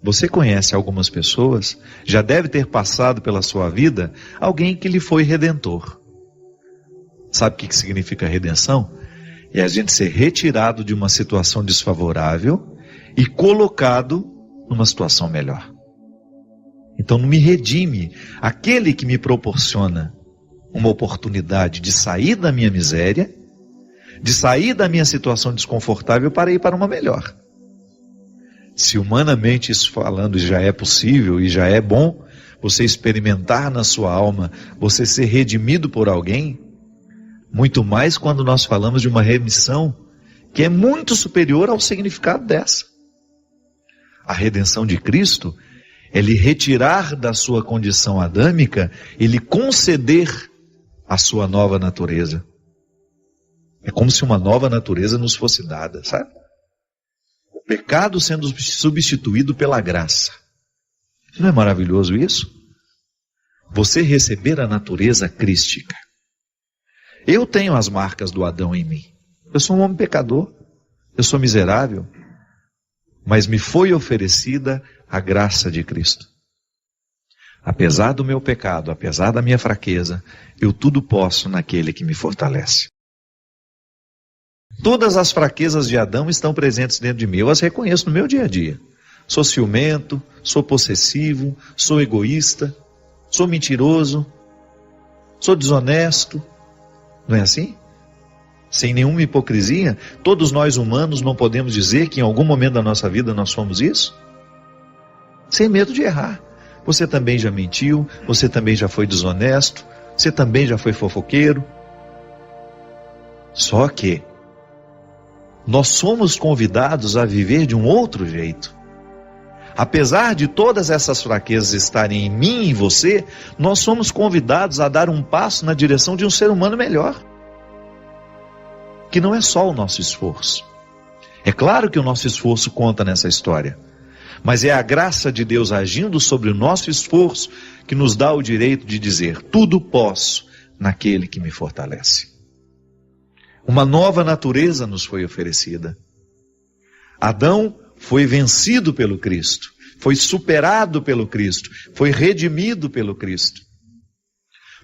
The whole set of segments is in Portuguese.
Você conhece algumas pessoas, já deve ter passado pela sua vida alguém que lhe foi redentor. Sabe o que significa redenção? É a gente ser retirado de uma situação desfavorável e colocado numa situação melhor. Então não me redime aquele que me proporciona uma oportunidade de sair da minha miséria, de sair da minha situação desconfortável para ir para uma melhor. Se humanamente isso falando já é possível e já é bom você experimentar na sua alma, você ser redimido por alguém, muito mais quando nós falamos de uma remissão que é muito superior ao significado dessa. A redenção de Cristo é lhe retirar da sua condição adâmica e lhe conceder a sua nova natureza. É como se uma nova natureza nos fosse dada, sabe? O pecado sendo substituído pela graça. Não é maravilhoso isso? Você receber a natureza crística. Eu tenho as marcas do Adão em mim. Eu sou um homem pecador. Eu sou miserável. Mas me foi oferecida a graça de Cristo. Apesar do meu pecado, apesar da minha fraqueza, eu tudo posso naquele que me fortalece. Todas as fraquezas de Adão estão presentes dentro de mim. Eu as reconheço no meu dia a dia. Sou ciumento, sou possessivo, sou egoísta, sou mentiroso, sou desonesto. Não é assim? Sem nenhuma hipocrisia, todos nós humanos não podemos dizer que em algum momento da nossa vida nós somos isso? Sem medo de errar. Você também já mentiu, você também já foi desonesto, você também já foi fofoqueiro. Só que nós somos convidados a viver de um outro jeito. Apesar de todas essas fraquezas estarem em mim e em você, nós somos convidados a dar um passo na direção de um ser humano melhor. Que não é só o nosso esforço. É claro que o nosso esforço conta nessa história. Mas é a graça de Deus agindo sobre o nosso esforço que nos dá o direito de dizer: tudo posso naquele que me fortalece. Uma nova natureza nos foi oferecida. Adão foi vencido pelo Cristo, foi superado pelo Cristo, foi redimido pelo Cristo.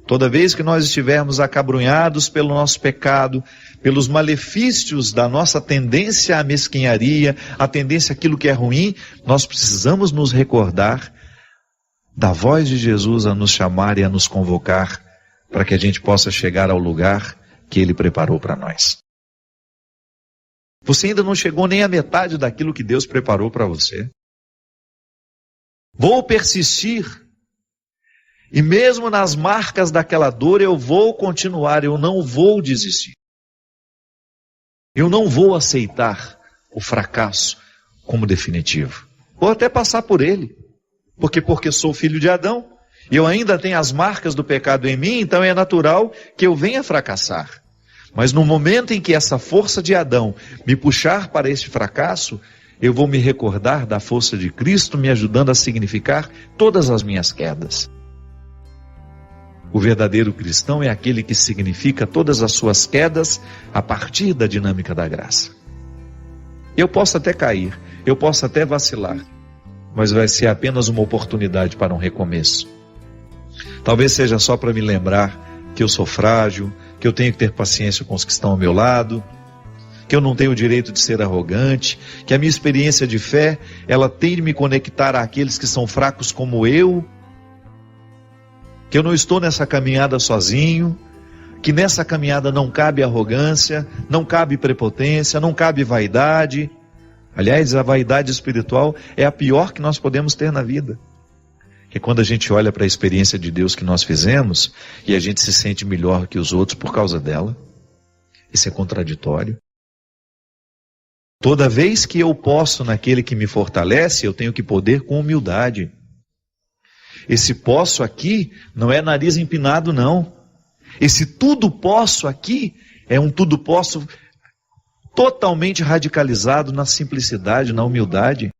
Toda vez que nós estivermos acabrunhados pelo nosso pecado, pelos malefícios da nossa tendência à mesquinharia, a tendência àquilo que é ruim, nós precisamos nos recordar da voz de Jesus a nos chamar e a nos convocar para que a gente possa chegar ao lugar que Ele preparou para nós. Você ainda não chegou nem à metade daquilo que Deus preparou para você. Vou persistir. E mesmo nas marcas daquela dor eu vou continuar, eu não vou desistir. Eu não vou aceitar o fracasso como definitivo. Vou até passar por ele. Porque sou filho de Adão. E eu ainda tenho as marcas do pecado em mim, então é natural que eu venha fracassar. Mas no momento em que essa força de Adão me puxar para esse fracasso, eu vou me recordar da força de Cristo me ajudando a significar todas as minhas quedas. O verdadeiro cristão é aquele que significa todas as suas quedas a partir da dinâmica da graça. Eu posso até cair, eu posso até vacilar, mas vai ser apenas uma oportunidade para um recomeço. Talvez seja só para me lembrar que eu sou frágil, que eu tenho que ter paciência com os que estão ao meu lado, que eu não tenho o direito de ser arrogante, que a minha experiência de fé, ela tem de me conectar àqueles que são fracos como eu, que eu não estou nessa caminhada sozinho, que nessa caminhada não cabe arrogância, não cabe prepotência, não cabe vaidade. Aliás, a vaidade espiritual é a pior que nós podemos ter na vida. Que é quando a gente olha para a experiência de Deus que nós fizemos e a gente se sente melhor que os outros por causa dela. Isso é contraditório. Toda vez que eu posso naquele que me fortalece, eu tenho que poder com humildade. Esse posso aqui não é nariz empinado, não. Esse tudo posso aqui é um tudo posso totalmente radicalizado na simplicidade, na humildade.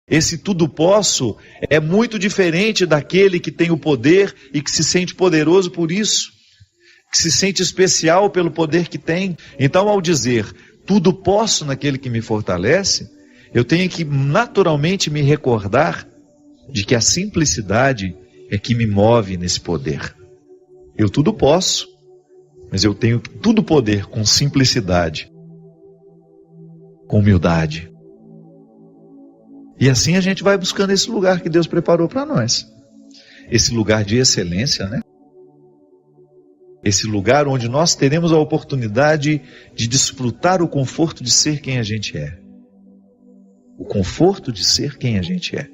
Esse tudo posso é muito diferente daquele que tem o poder e que se sente poderoso por isso, que se sente especial pelo poder que tem. Então, ao dizer tudo posso naquele que me fortalece, Eu tenho que naturalmente me recordar de que a simplicidade é que me move nesse poder. Eu tudo posso, mas eu tenho tudo poder com simplicidade, com humildade. E assim a gente vai buscando esse lugar que Deus preparou para nós. Esse lugar de excelência, né? Esse lugar onde nós teremos a oportunidade de desfrutar o conforto de ser quem a gente é. O conforto de ser quem a gente é.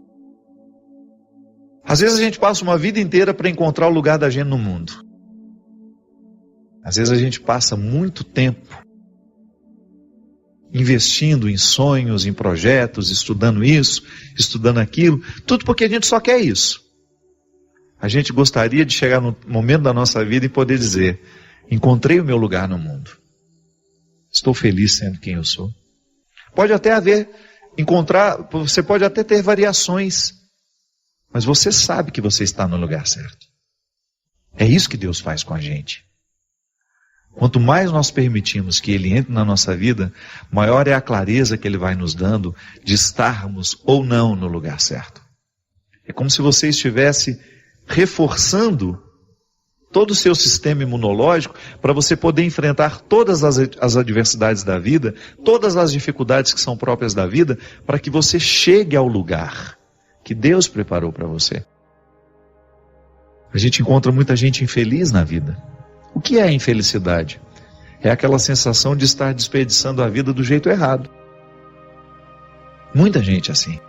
Às vezes a gente passa uma vida inteira para encontrar o lugar da gente no mundo. Às vezes a gente passa muito tempo investindo em sonhos, em projetos, estudando isso, estudando aquilo, tudo porque a gente só quer isso. A gente gostaria de chegar no momento da nossa vida e poder dizer: encontrei o meu lugar no mundo. Estou feliz sendo quem eu sou. Pode até você pode até ter variações, mas você sabe que você está no lugar certo. É isso que Deus faz com a gente. Quanto mais nós permitimos que Ele entre na nossa vida, maior é a clareza que Ele vai nos dando de estarmos ou não no lugar certo. É como se você estivesse reforçando todo o seu sistema imunológico para você poder enfrentar todas as adversidades da vida, todas as dificuldades que são próprias da vida, para que você chegue ao lugar que Deus preparou para você. A gente encontra muita gente infeliz na vida. O que é a infelicidade? É aquela sensação de estar desperdiçando a vida do jeito errado. Muita gente assim.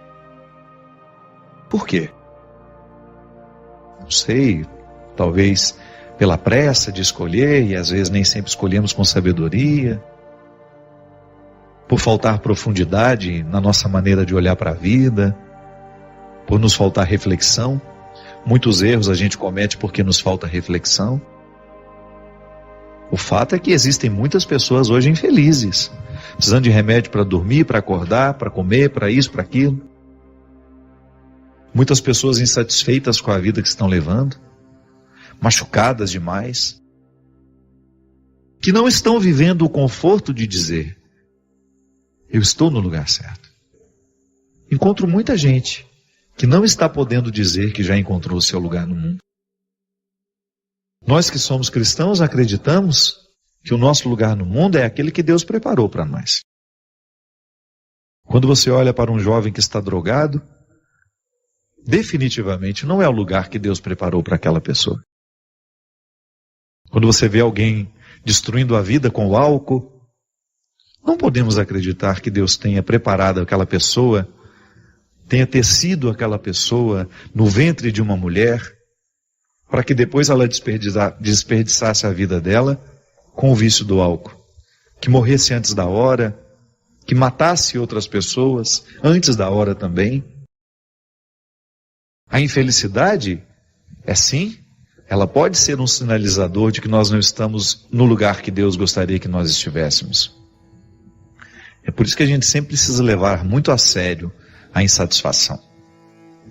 Por quê? Não sei, talvez pela pressa de escolher, e às vezes nem sempre escolhemos com sabedoria, por faltar profundidade na nossa maneira de olhar para a vida, por nos faltar reflexão. Muitos erros a gente comete porque nos falta reflexão. O fato é que existem muitas pessoas hoje infelizes, precisando de remédio para dormir, para acordar, para comer, para isso, para aquilo. Muitas pessoas insatisfeitas com a vida que estão levando, machucadas demais, que não estão vivendo o conforto de dizer: eu estou no lugar certo. Encontro muita gente que não está podendo dizer que já encontrou o seu lugar no mundo. Nós que somos cristãos acreditamos que o nosso lugar no mundo é aquele que Deus preparou para nós. Quando você olha para um jovem que está drogado, definitivamente não é o lugar que Deus preparou para aquela pessoa. Quando você vê alguém destruindo a vida com o álcool, não podemos acreditar que Deus tenha preparado aquela pessoa, tenha tecido aquela pessoa no ventre de uma mulher, para que depois ela desperdiçasse a vida dela com o vício do álcool, que morresse antes da hora, que matasse outras pessoas antes da hora também. A infelicidade é sim, ela pode ser um sinalizador de que nós não estamos no lugar que Deus gostaria que nós estivéssemos. É por isso que a gente sempre precisa levar muito a sério a insatisfação.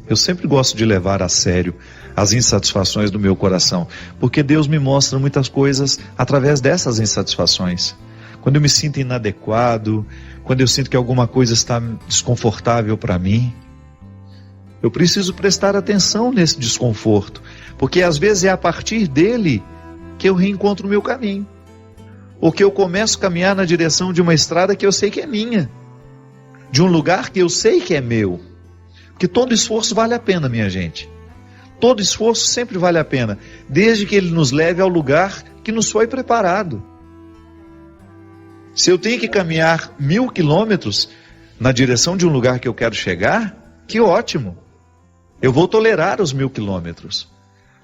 Eu sempre gosto de levar a sério as insatisfações do meu coração, porque Deus me mostra muitas coisas através dessas insatisfações. Quando eu me sinto inadequado, quando eu sinto que alguma coisa está desconfortável para mim, eu preciso prestar atenção nesse desconforto, porque às vezes é a partir dele que eu reencontro o meu caminho, ou que eu começo a caminhar na direção de uma estrada que eu sei que é minha, de um lugar que eu sei que é meu. Porque todo esforço vale a pena, minha gente. Todo esforço sempre vale a pena, desde que ele nos leve ao lugar que nos foi preparado. Se eu tenho que caminhar 1000 quilômetros na direção de um lugar que eu quero chegar, que ótimo. Eu vou tolerar os 1000 quilômetros.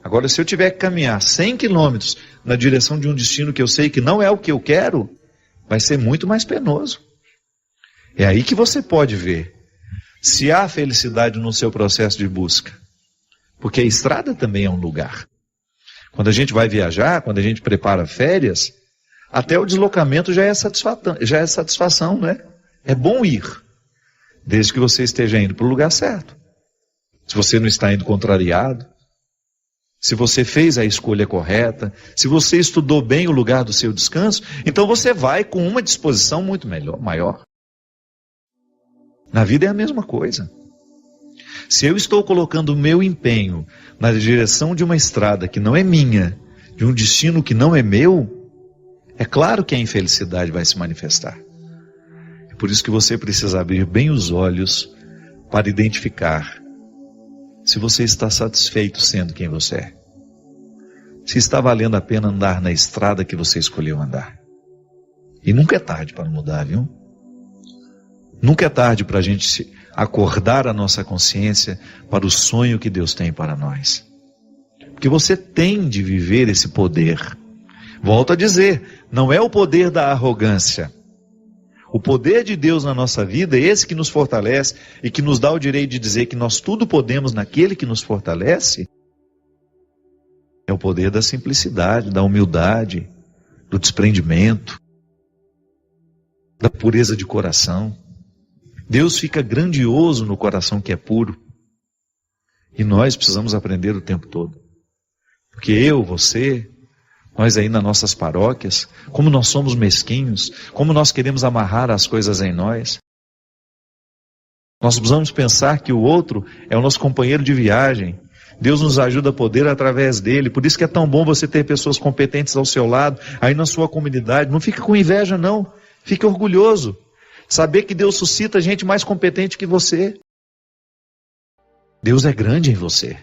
Agora, se eu tiver que caminhar 100 quilômetros na direção de um destino que eu sei que não é o que eu quero, vai ser muito mais penoso. É aí que você pode ver se há felicidade no seu processo de busca. Porque a estrada também é um lugar. Quando a gente vai viajar, quando a gente prepara férias, até o deslocamento já é satisfação, né? É bom ir, desde que você esteja indo para o lugar certo. Se você não está indo contrariado, se você fez a escolha correta, se você estudou bem o lugar do seu descanso, então você vai com uma disposição muito maior. Na vida é a mesma coisa. Se eu estou colocando o meu empenho na direção de uma estrada que não é minha, de um destino que não é meu, é claro que a infelicidade vai se manifestar. É por isso que você precisa abrir bem os olhos para identificar se você está satisfeito sendo quem você é. Se está valendo a pena andar na estrada que você escolheu andar. E nunca é tarde para mudar, viu? Nunca é tarde para a gente acordar a nossa consciência para o sonho que Deus tem para nós. Porque você tem de viver esse poder. Volto a dizer, não é o poder da arrogância. O poder de Deus na nossa vida é esse que nos fortalece e que nos dá o direito de dizer que nós tudo podemos naquele que nos fortalece. É o poder da simplicidade, da humildade, do desprendimento, da pureza de coração. Deus fica grandioso no coração que é puro. E nós precisamos aprender o tempo todo. Porque eu, você, nós aí nas nossas paróquias, como nós somos mesquinhos, como nós queremos amarrar as coisas em nós. Nós precisamos pensar que o outro é o nosso companheiro de viagem. Deus nos ajuda a poder através dele. Por isso que é tão bom você ter pessoas competentes ao seu lado, aí na sua comunidade. Não fique com inveja não, fique orgulhoso. Saber que Deus suscita gente mais competente que você. Deus é grande em você.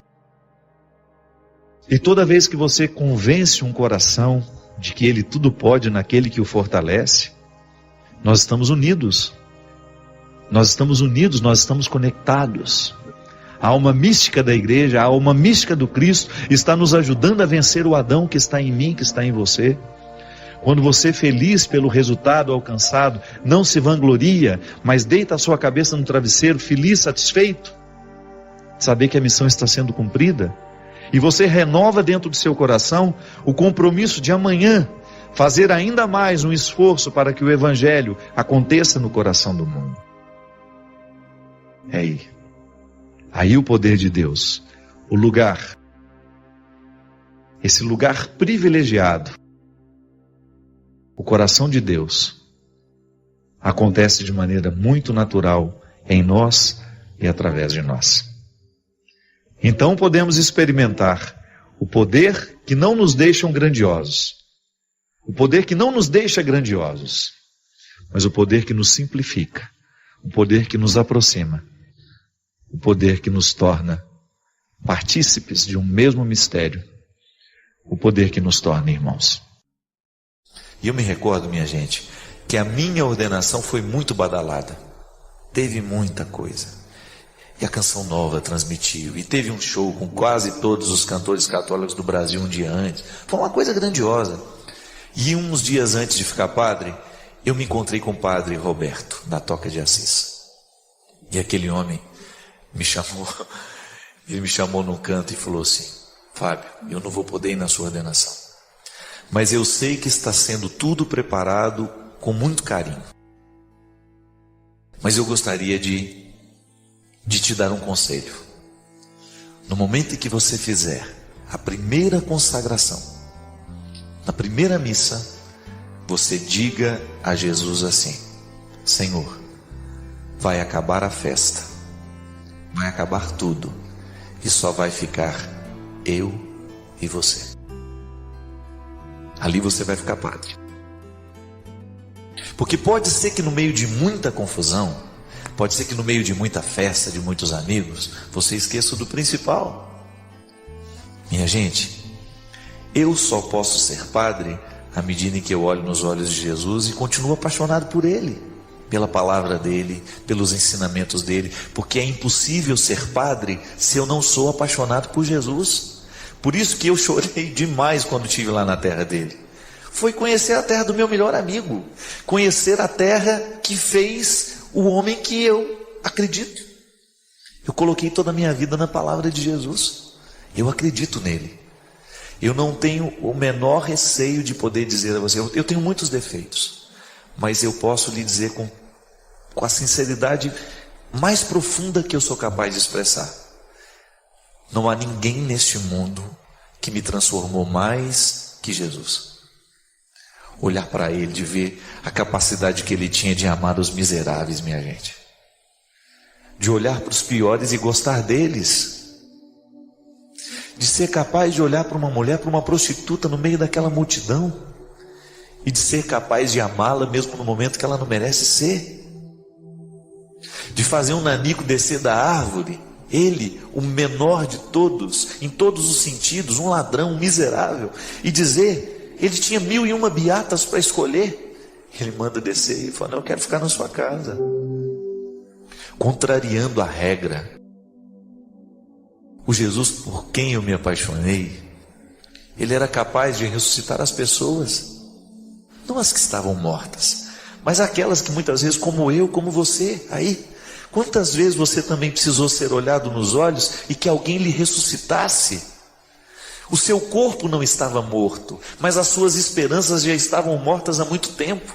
E toda vez que você convence um coração de que ele tudo pode naquele que o fortalece, nós estamos unidos. Nós estamos unidos, nós estamos conectados. A alma mística da igreja, a alma mística do Cristo está nos ajudando a vencer o Adão que está em mim, que está em você. Quando você, feliz pelo resultado alcançado, não se vangloria, mas deita a sua cabeça no travesseiro, feliz, satisfeito, saber que a missão está sendo cumprida, e você renova dentro do seu coração o compromisso de amanhã fazer ainda mais um esforço para que o Evangelho aconteça no coração do mundo. É aí o poder de Deus, o lugar, esse lugar privilegiado, o coração de Deus, acontece de maneira muito natural em nós e através de nós. Então podemos experimentar o poder que não nos deixa grandiosos, o poder que não nos deixa grandiosos, mas o poder que nos simplifica, o poder que nos aproxima, o poder que nos torna partícipes de um mesmo mistério, o poder que nos torna irmãos. E eu me recordo, minha gente, que a minha ordenação foi muito badalada. Teve muita coisa. E a Canção Nova transmitiu. E teve um show com quase todos os cantores católicos do Brasil um dia antes. Foi uma coisa grandiosa. E uns dias antes de ficar padre, eu me encontrei com o padre Roberto, da Toca de Assis. E aquele homem ele me chamou num canto e falou assim: Fábio, eu não vou poder ir na sua ordenação, mas eu sei que está sendo tudo preparado com muito carinho. Mas eu gostaria de te dar um conselho. No momento em que você fizer a primeira consagração, na primeira missa, você diga a Jesus assim: Senhor, vai acabar a festa, vai acabar tudo, e só vai ficar eu e você. Ali você vai ficar padre. Porque pode ser que no meio de muita confusão, pode ser que no meio de muita festa, de muitos amigos, você esqueça do principal. Minha gente, eu só posso ser padre à medida em que eu olho nos olhos de Jesus e continuo apaixonado por Ele, pela palavra dEle, pelos ensinamentos dEle, porque é impossível ser padre se eu não sou apaixonado por Jesus. Por isso que eu chorei demais quando estive lá na terra dEle. Foi conhecer a terra do meu melhor amigo, conhecer a terra que fez o homem que eu acredito. Eu coloquei toda a minha vida na palavra de Jesus, eu acredito nele. Eu não tenho o menor receio de poder dizer a você, eu tenho muitos defeitos, mas eu posso lhe dizer com a sinceridade mais profunda que eu sou capaz de expressar: não há ninguém neste mundo que me transformou mais que Jesus. Olhar para Ele, de ver a capacidade que Ele tinha de amar os miseráveis, minha gente. de olhar para os piores e gostar deles, de ser capaz de olhar para uma mulher, para uma prostituta no meio daquela multidão, e de ser capaz de amá-la mesmo no momento que ela não merece ser, de fazer um nanico descer da árvore, ele, o menor de todos, em todos os sentidos, um ladrão, um miserável, e dizer, ele tinha 1001 beatas para escolher, ele manda descer e fala, não, eu quero ficar na sua casa, contrariando a regra. O Jesus por quem eu me apaixonei, ele era capaz de ressuscitar as pessoas, não as que estavam mortas, mas aquelas que muitas vezes, como eu, como você, aí, quantas vezes você também precisou ser olhado nos olhos e que alguém lhe ressuscitasse? O seu corpo não estava morto, mas as suas esperanças já estavam mortas há muito tempo.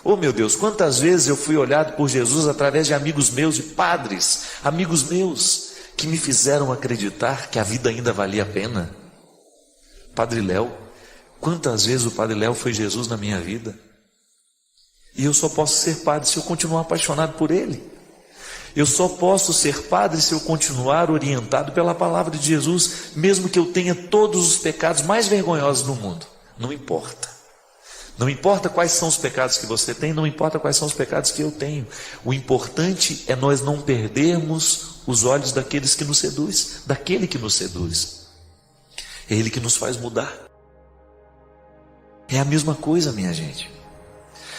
Oh meu Deus, quantas vezes eu fui olhado por Jesus através de amigos meus, de padres, amigos meus, que me fizeram acreditar que a vida ainda valia a pena. Padre Léo, quantas vezes o Padre Léo foi Jesus na minha vida? E eu só posso ser padre se eu continuar apaixonado por ele. Eu só posso ser padre se eu continuar orientado pela palavra de Jesus, mesmo que eu tenha todos os pecados mais vergonhosos do mundo. Não importa. Não importa quais são os pecados que você tem, não importa quais são os pecados que eu tenho. O importante é nós não perdermos os olhos daqueles que nos seduz, daquele que nos seduz. É ele que nos faz mudar. É a mesma coisa, minha gente.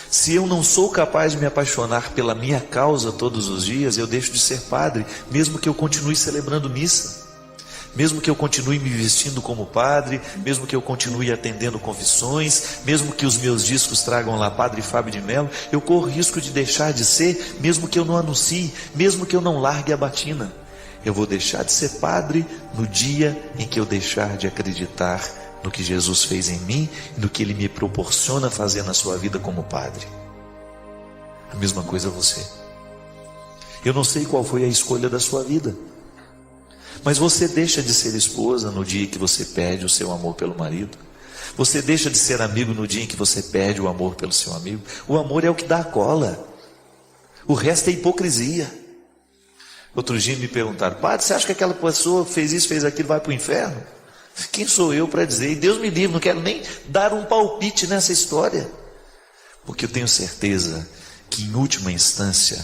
Se eu não sou capaz de me apaixonar pela minha causa todos os dias, eu deixo de ser padre, mesmo que eu continue celebrando missa, mesmo que eu continue me vestindo como padre, mesmo que eu continue atendendo confissões, mesmo que os meus discos tragam lá Padre Fábio de Mello, eu corro risco de deixar de ser, mesmo que eu não anuncie, mesmo que eu não largue a batina. Eu vou deixar de ser padre no dia em que eu deixar de acreditar no que Jesus fez em mim e no que Ele me proporciona fazer na sua vida como padre. A mesma coisa você. Eu não sei qual foi a escolha da sua vida, mas você deixa de ser esposa no dia que você perde o seu amor pelo marido. Você deixa de ser amigo no dia em que você perde o amor pelo seu amigo. O amor é o que dá a cola. O resto é hipocrisia. Outro dia me perguntaram, padre, você acha que aquela pessoa fez isso, fez aquilo, vai para o inferno? Quem sou eu para dizer? E Deus me livre, não quero nem dar um palpite nessa história. Porque eu tenho certeza que em última instância,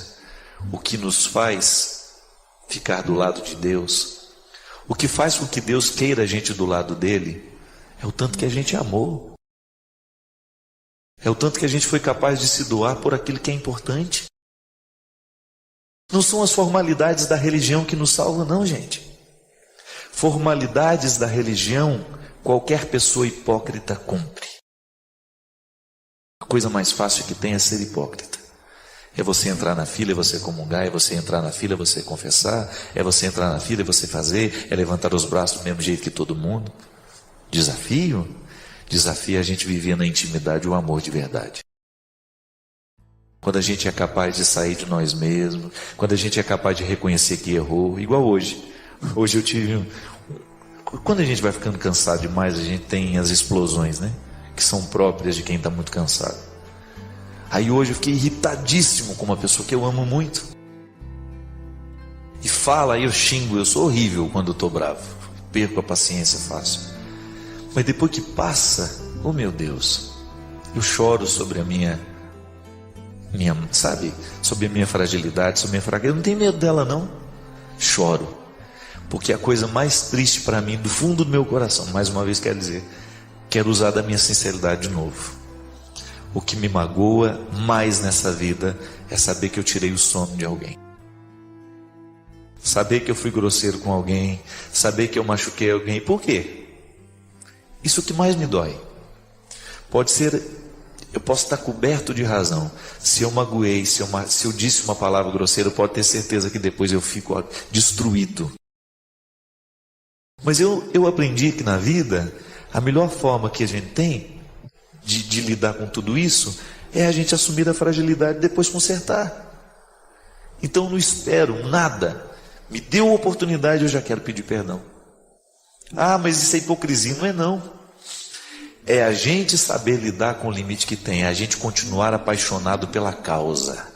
o que nos faz ficar do lado de Deus, o que faz com que Deus queira a gente do lado dele, é o tanto que a gente amou. É o tanto que a gente foi capaz de se doar por aquilo que é importante. Não são as formalidades da religião que nos salvam, não, gente. Formalidades da religião, qualquer pessoa hipócrita cumpre. A coisa mais fácil que tem é ser hipócrita. É você entrar na fila e você comungar, é você entrar na fila e você confessar, é você entrar na fila e você fazer, é levantar os braços do mesmo jeito que todo mundo. Desafio? Desafio é a gente viver na intimidade o amor de verdade. Quando a gente é capaz de sair de nós mesmos, quando a gente é capaz de reconhecer que errou, igual hoje. Hoje eu tive quando a gente vai ficando cansado demais, a gente tem as explosões, né? Que são próprias de quem está muito cansado. Aí hoje eu fiquei irritadíssimo com uma pessoa que eu amo muito. E fala, aí eu xingo, eu sou horrível quando eu estou bravo. Perco a paciência fácil. Mas depois que passa, oh meu Deus, eu choro sobre a minha sabe? Sobre a minha fragilidade, sobre a minha fraqueza. Eu não tenho medo dela não. Choro. Porque a coisa mais triste para mim, do fundo do meu coração, mais uma vez quero dizer, quero usar da minha sinceridade de novo. O que me magoa mais nessa vida é saber que eu tirei o sono de alguém. Saber que eu fui grosseiro com alguém, saber que eu machuquei alguém. Por quê? Isso é o que mais me dói. Pode ser, eu posso estar coberto de razão. Se eu magoei, se eu disse uma palavra grosseira, pode ter certeza que depois eu fico destruído. Mas eu aprendi que na vida, a melhor forma que a gente tem de lidar com tudo isso é a gente assumir a fragilidade e depois consertar. Então não espero nada. Me deu a oportunidade, eu já quero pedir perdão. Ah, mas isso é hipocrisia. Não é não. É a gente saber lidar com o limite que tem, é a gente continuar apaixonado pela causa.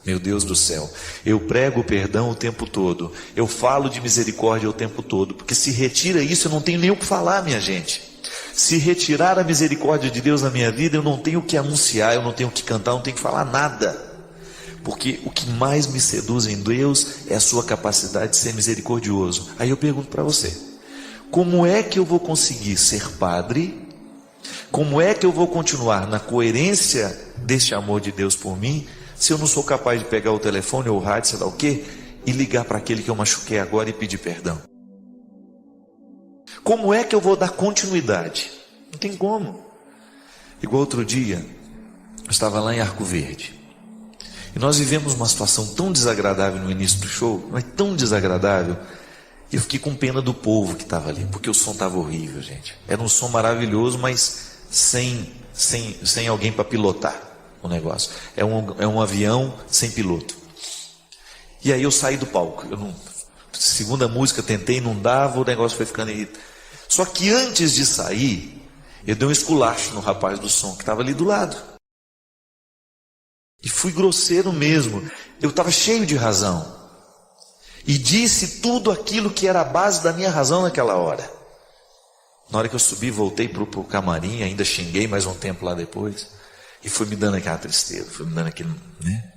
Meu Deus do céu, eu prego perdão o tempo todo, eu falo de misericórdia o tempo todo, porque se retira isso eu não tenho nem o que falar, minha gente. Se retirar a misericórdia de Deus na minha vida, eu não tenho o que anunciar, eu não tenho o que cantar, eu não tenho que falar nada. Porque o que mais me seduz em Deus é a sua capacidade de ser misericordioso. Aí eu pergunto para você, como é que eu vou conseguir ser padre? Como é que eu vou continuar na coerência deste amor de Deus por mim, se eu não sou capaz de pegar o telefone ou o rádio, sei lá o quê, e ligar para aquele que eu machuquei agora e pedir perdão? Como é que eu vou dar continuidade? Não tem como. Igual outro dia, eu estava lá em Arco Verde, e nós vivemos uma situação tão desagradável no início do show, mas tão desagradável, e eu fiquei com pena do povo que estava ali, porque o som estava horrível, gente. Era um som maravilhoso, mas sem alguém para pilotar o negócio. É um avião sem piloto. E aí eu saí do palco. Segunda música, tentei, não dava, o negócio foi ficando irritado. Só que antes de sair, eu dei um esculacho no rapaz do som que estava ali do lado. E fui grosseiro mesmo. Eu estava cheio de razão. E disse tudo aquilo que era a base da minha razão naquela hora. Na hora que eu subi, voltei para o camarim, ainda xinguei mais um tempo lá depois. E foi me dando aquela tristeza, foi me dando aquele, né?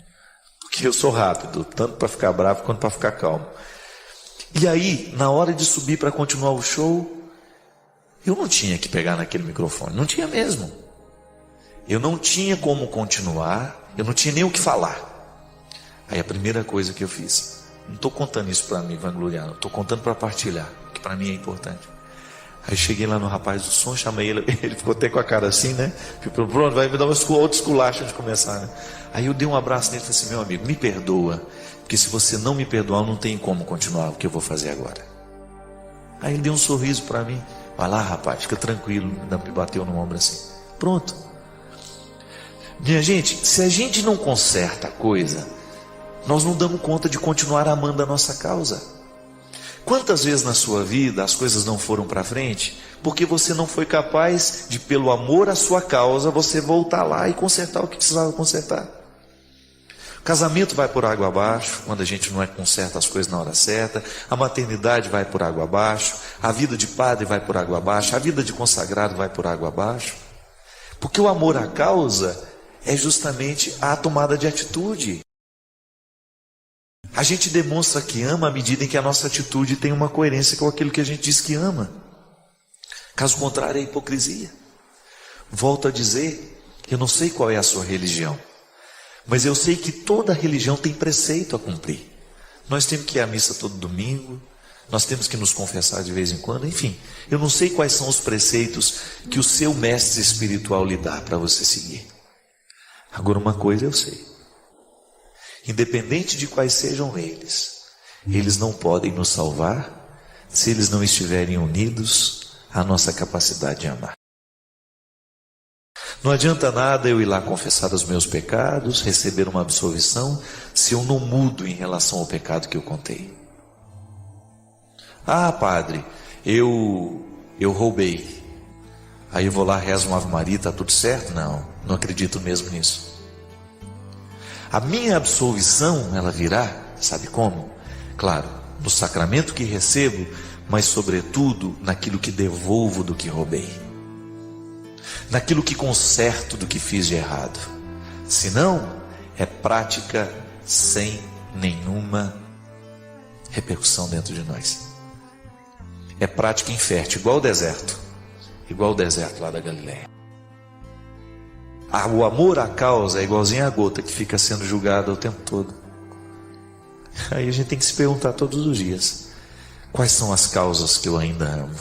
Porque eu sou rápido, tanto para ficar bravo quanto para ficar calmo. E aí, na hora de subir para continuar o show, eu não tinha que pegar naquele microfone, não tinha mesmo. Eu não tinha como continuar, eu não tinha nem o que falar. Aí a primeira coisa que eu fiz, não estou contando isso para me vangloriar, não, estou contando para partilhar, que para mim é importante. Aí cheguei lá no rapaz do som, chamei ele, ele ficou até com a cara assim, né? Ficou, pronto, vai me dar outro esculacho antes de começar, né? Aí eu dei um abraço nele e falei assim, meu amigo, me perdoa, porque se você não me perdoar, não tem como continuar o que eu vou fazer agora. Aí ele deu um sorriso para mim, vai lá rapaz, fica tranquilo, me bateu no ombro assim, pronto. Minha gente, se a gente não conserta a coisa, nós não damos conta de continuar amando a nossa causa. Quantas vezes na sua vida as coisas não foram para frente porque você não foi capaz de, pelo amor à sua causa, você voltar lá e consertar o que precisava consertar? O casamento vai por água abaixo quando a gente não conserta as coisas na hora certa. A maternidade vai por água abaixo. A vida de padre vai por água abaixo. A vida de consagrado vai por água abaixo. Porque o amor à causa é justamente a tomada de atitude. A gente demonstra que ama à medida em que a nossa atitude tem uma coerência com aquilo que a gente diz que ama. Caso contrário, é hipocrisia. Volto a dizer, eu não sei qual é a sua religião, mas eu sei que toda religião tem preceito a cumprir. Nós temos que ir à missa todo domingo, nós temos que nos confessar de vez em quando, enfim. Eu não sei quais são os preceitos que o seu mestre espiritual lhe dá para você seguir. Agora uma coisa eu sei. Independente de quais sejam eles não podem nos salvar se eles não estiverem unidos à nossa capacidade de amar. Não adianta nada eu ir lá confessar os meus pecados, receber uma absolvição, se eu não mudo em relação ao pecado que eu contei. Ah, padre, eu roubei. Aí eu vou lá, rezo uma Ave Maria, está tudo certo? Não acredito mesmo nisso. A minha absolvição, ela virá, sabe como? Claro, no sacramento que recebo, mas sobretudo naquilo que devolvo do que roubei. Naquilo que conserto do que fiz de errado. Senão, é prática sem nenhuma repercussão dentro de nós. É prática infértil, igual o deserto lá da Galileia. O amor à causa é igualzinho à gota que fica sendo julgada o tempo todo. Aí a gente tem que se perguntar todos os dias: quais são as causas que eu ainda amo?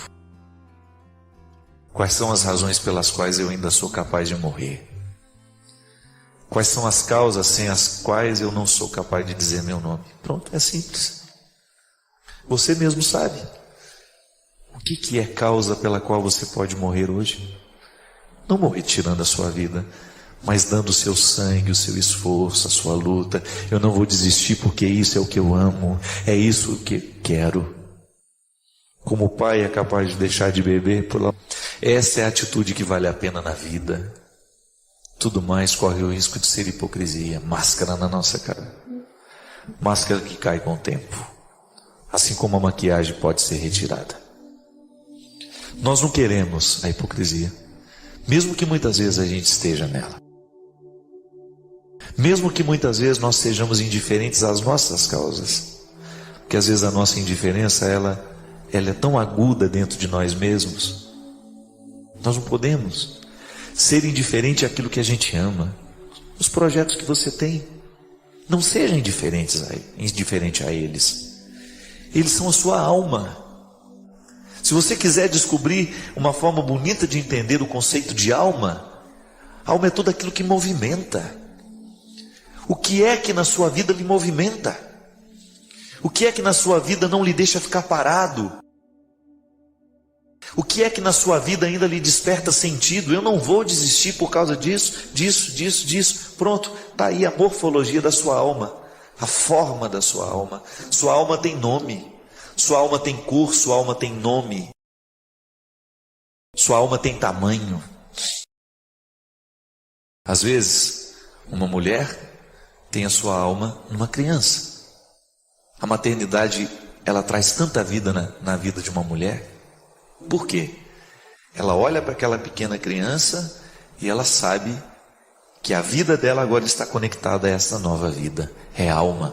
Quais são as razões pelas quais eu ainda sou capaz de morrer? Quais são as causas sem as quais eu não sou capaz de dizer meu nome? Pronto, é simples. Você mesmo sabe. O que é causa pela qual você pode morrer hoje? Não morrer tirando a sua vida, mas dando o seu sangue, o seu esforço, a sua luta. Eu não vou desistir porque isso é o que eu amo, é isso que quero. Como o pai é capaz de deixar de beber, essa é a atitude que vale a pena na vida. tudo mais corre o risco de ser hipocrisia, máscara na nossa cara. Máscara que cai com o tempo, assim como a maquiagem pode ser retirada. Nós não queremos a hipocrisia, mesmo que muitas vezes a gente esteja nela. Mesmo que muitas vezes nós sejamos indiferentes às nossas causas, porque às vezes a nossa indiferença ela é tão aguda dentro de nós mesmos. Nós não podemos ser indiferente àquilo que a gente ama. Os projetos que você tem, não seja indiferente a eles. Eles são a sua alma. Se você quiser descobrir uma forma bonita de entender o conceito de alma, alma é tudo aquilo que movimenta. O que é que na sua vida lhe movimenta? O que é que na sua vida não lhe deixa ficar parado? O que é que na sua vida ainda lhe desperta sentido? Eu não vou desistir por causa disso. Pronto, está aí a morfologia da sua alma, a forma da sua alma. Sua alma tem nome, sua alma tem cor, sua alma tem nome, sua alma tem tamanho. Às vezes, uma mulher tem a sua alma numa criança. A maternidade, ela traz tanta vida na vida de uma mulher. Por quê? Ela olha para aquela pequena criança e ela sabe que a vida dela agora está conectada a essa nova vida. É alma.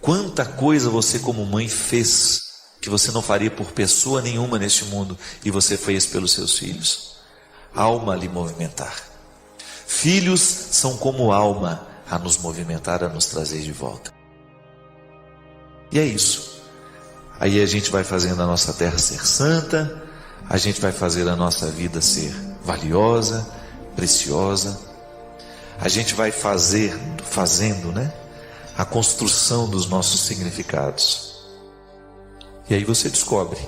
Quanta coisa você como mãe fez que você não faria por pessoa nenhuma neste mundo e você fez pelos seus filhos. Alma lhe movimentar. Filhos são como alma a nos movimentar, a nos trazer de volta. E é isso. Aí a gente vai fazendo a nossa terra ser santa, a gente vai fazer a nossa vida ser valiosa, preciosa. A gente vai fazendo, a construção dos nossos significados. E aí você descobre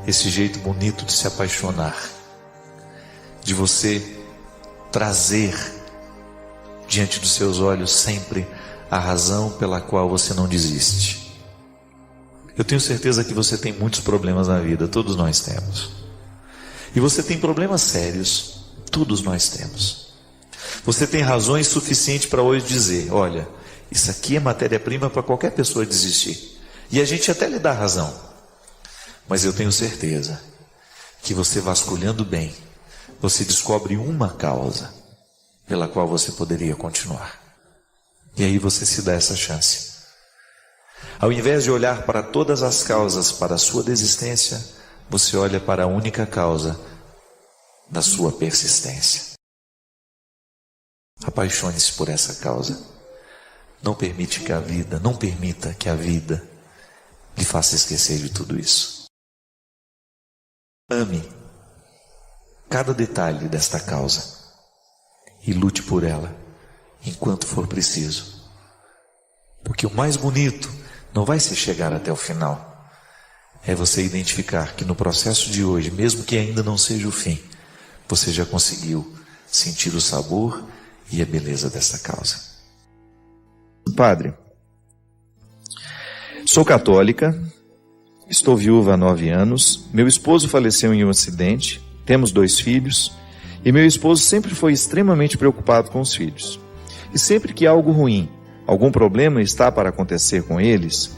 esse jeito bonito de se apaixonar, de você trazer diante dos seus olhos sempre a razão pela qual você não desiste. Eu tenho certeza que você tem muitos problemas na vida, todos nós temos. E você tem problemas sérios, todos nós temos. Você tem razões suficientes para hoje dizer, olha, isso aqui é matéria-prima para qualquer pessoa desistir. E a gente até lhe dá razão. Mas eu tenho certeza que você vasculhando bem, você descobre uma causa pela qual você poderia continuar. E aí você se dá essa chance. Ao invés de olhar para todas as causas para a sua desistência, você olha para a única causa da sua persistência. Apaixone-se por essa causa. Não permita que a vida lhe faça esquecer de tudo isso. Ame cada detalhe desta causa e lute por ela enquanto for preciso. Porque o mais bonito não vai ser chegar até o final. É você identificar que no processo de hoje, mesmo que ainda não seja o fim, você já conseguiu sentir o sabor e a beleza dessa causa. Padre, sou católica, estou viúva há 9 anos, meu esposo faleceu em um acidente, temos 2 filhos, e meu esposo sempre foi extremamente preocupado com os filhos. E sempre que algo ruim, algum problema está para acontecer com eles,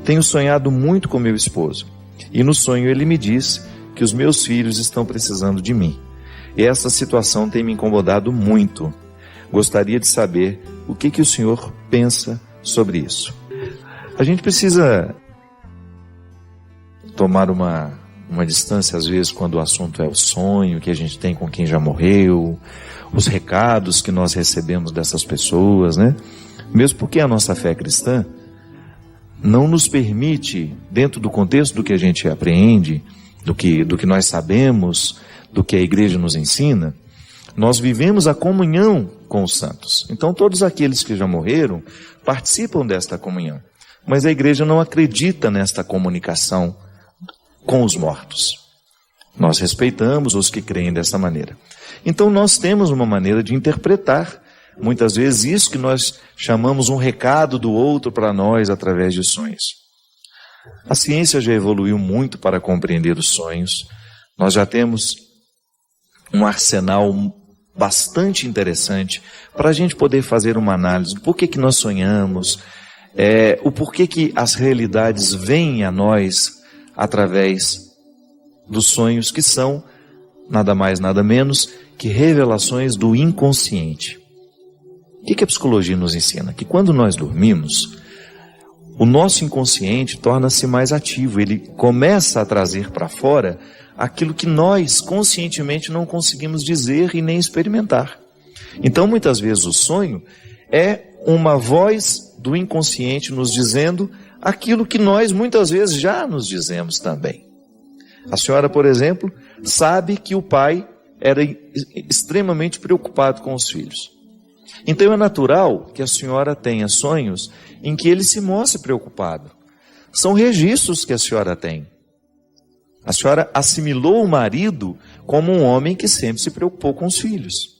tenho sonhado muito com meu esposo. E no sonho ele me diz que os meus filhos estão precisando de mim. E essa situação tem me incomodado muito. Gostaria de saber o que o senhor pensa sobre isso. A gente precisa tomar uma distância, às vezes, quando o assunto é o sonho que a gente tem com quem já morreu, os recados que nós recebemos dessas pessoas, Mesmo porque a nossa fé cristã não nos permite, dentro do contexto do que a gente apreende, do que nós sabemos, do que a igreja nos ensina, nós vivemos a comunhão com os santos. Então todos aqueles que já morreram participam desta comunhão. Mas a igreja não acredita nesta comunicação com os mortos. Nós respeitamos os que creem dessa maneira. Então nós temos uma maneira de interpretar, muitas vezes, isso que nós chamamos um recado do outro para nós através de sonhos. A ciência já evoluiu muito para compreender os sonhos. Nós já temos um arsenal bastante interessante para a gente poder fazer uma análise do porquê que nós sonhamos, o porquê que as realidades vêm a nós através dos sonhos, que são nada mais, nada menos que revelações do inconsciente. O que a psicologia nos ensina? Que quando nós dormimos, o nosso inconsciente torna-se mais ativo, ele começa a trazer para fora aquilo que nós conscientemente não conseguimos dizer e nem experimentar. Então, muitas vezes o sonho é uma voz do inconsciente nos dizendo aquilo que nós muitas vezes já nos dizemos também. A senhora, por exemplo, sabe que o pai era extremamente preocupado com os filhos. Então é natural que a senhora tenha sonhos em que ele se mostre preocupado. São registros que a senhora tem. A senhora assimilou o marido como um homem que sempre se preocupou com os filhos.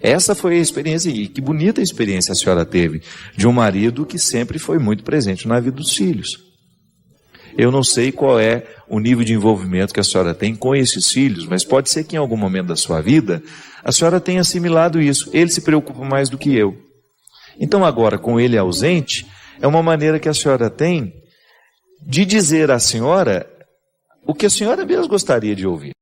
Essa foi a experiência, e que bonita experiência a senhora teve, de um marido que sempre foi muito presente na vida dos filhos. Eu não sei qual é o nível de envolvimento que a senhora tem com esses filhos, mas pode ser que em algum momento da sua vida a senhora tenha assimilado isso. Ele se preocupa mais do que eu. Então agora, com ele ausente, é uma maneira que a senhora tem de dizer à senhora o que a senhora mesmo gostaria de ouvir.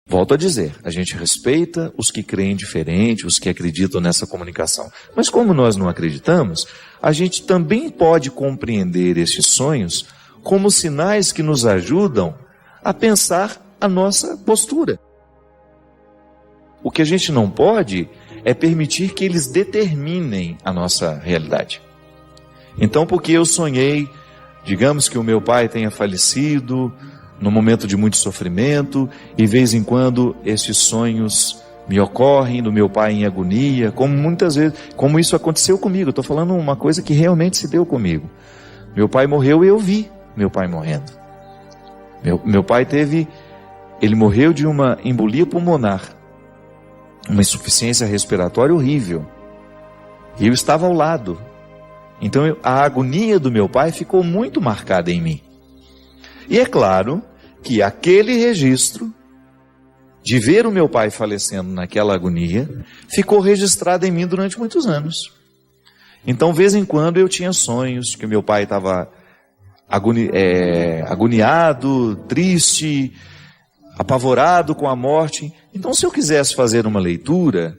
Volto a dizer, a gente respeita os que creem diferente, os que acreditam nessa comunicação. Mas como nós não acreditamos, a gente também pode compreender estes sonhos como sinais que nos ajudam a pensar a nossa postura. O que a gente não pode é permitir que eles determinem a nossa realidade. Então, porque eu sonhei, digamos que o meu pai tenha falecido num momento de muito sofrimento, e de vez em quando esses sonhos me ocorrem do meu pai em agonia, como muitas vezes, como isso aconteceu comigo. Estou falando uma coisa que realmente se deu comigo. Meu pai morreu e eu vi meu pai morrendo. Meu pai ele morreu de uma embolia pulmonar, uma insuficiência respiratória horrível, e eu estava ao lado. Então a agonia do meu pai ficou muito marcada em mim. E é claro que aquele registro de ver o meu pai falecendo naquela agonia ficou registrado em mim durante muitos anos. Então, de vez em quando eu tinha sonhos que o meu pai estava agoniado, triste, apavorado com a morte. Então, se eu quisesse fazer uma leitura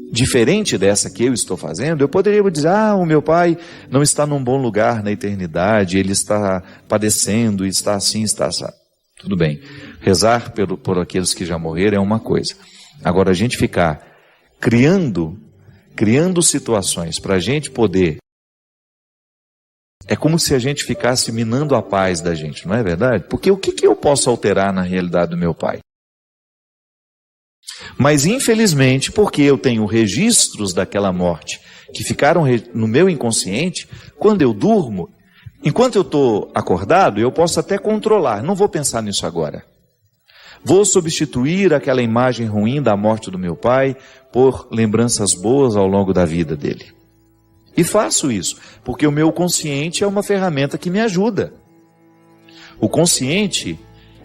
diferente dessa que eu estou fazendo, eu poderia dizer, o meu pai não está num bom lugar na eternidade, ele está padecendo, está assim, está assim. Tudo bem, rezar por aqueles que já morreram é uma coisa. Agora, a gente ficar criando situações para a gente poder, é como se a gente ficasse minando a paz da gente, não é verdade? Porque o que eu posso alterar na realidade do meu pai? Mas infelizmente, porque eu tenho registros daquela morte que ficaram no meu inconsciente, quando eu durmo, enquanto eu estou acordado, eu posso até controlar, não vou pensar nisso agora. Vou substituir aquela imagem ruim da morte do meu pai por lembranças boas ao longo da vida dele. E faço isso, porque o meu consciente é uma ferramenta que me ajuda. O consciente,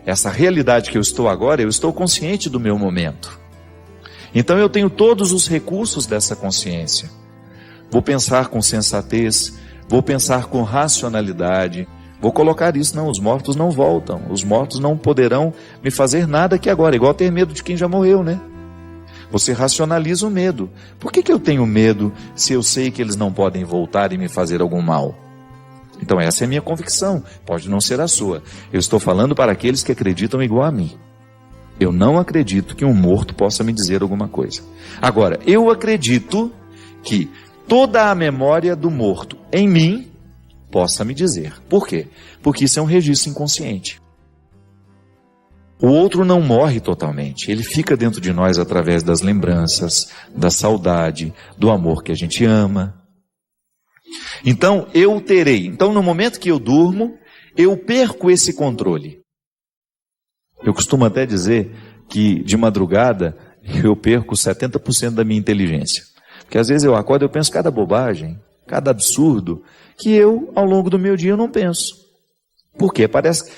essa realidade que eu estou agora, eu estou consciente do meu momento. Então eu tenho todos os recursos dessa consciência. Vou pensar com sensatez, vou pensar com racionalidade, vou colocar isso, os mortos não voltam, os mortos não poderão me fazer nada aqui agora, igual ter medo de quem já morreu, né? Você racionaliza o medo. Por que eu tenho medo se eu sei que eles não podem voltar e me fazer algum mal? Então essa é a minha convicção, pode não ser a sua. Eu estou falando para aqueles que acreditam igual a mim. Eu não acredito que um morto possa me dizer alguma coisa. Agora, eu acredito que toda a memória do morto em mim possa me dizer. Por quê? Porque isso é um registro inconsciente. O outro não morre totalmente, ele fica dentro de nós através das lembranças, da saudade, do amor que a gente ama. Então, no momento que eu durmo, eu perco esse controle. Eu costumo até dizer que de madrugada eu perco 70% da minha inteligência. Porque às vezes eu acordo e eu penso cada bobagem, cada absurdo, que eu, ao longo do meu dia, eu não penso. Por quê? Parece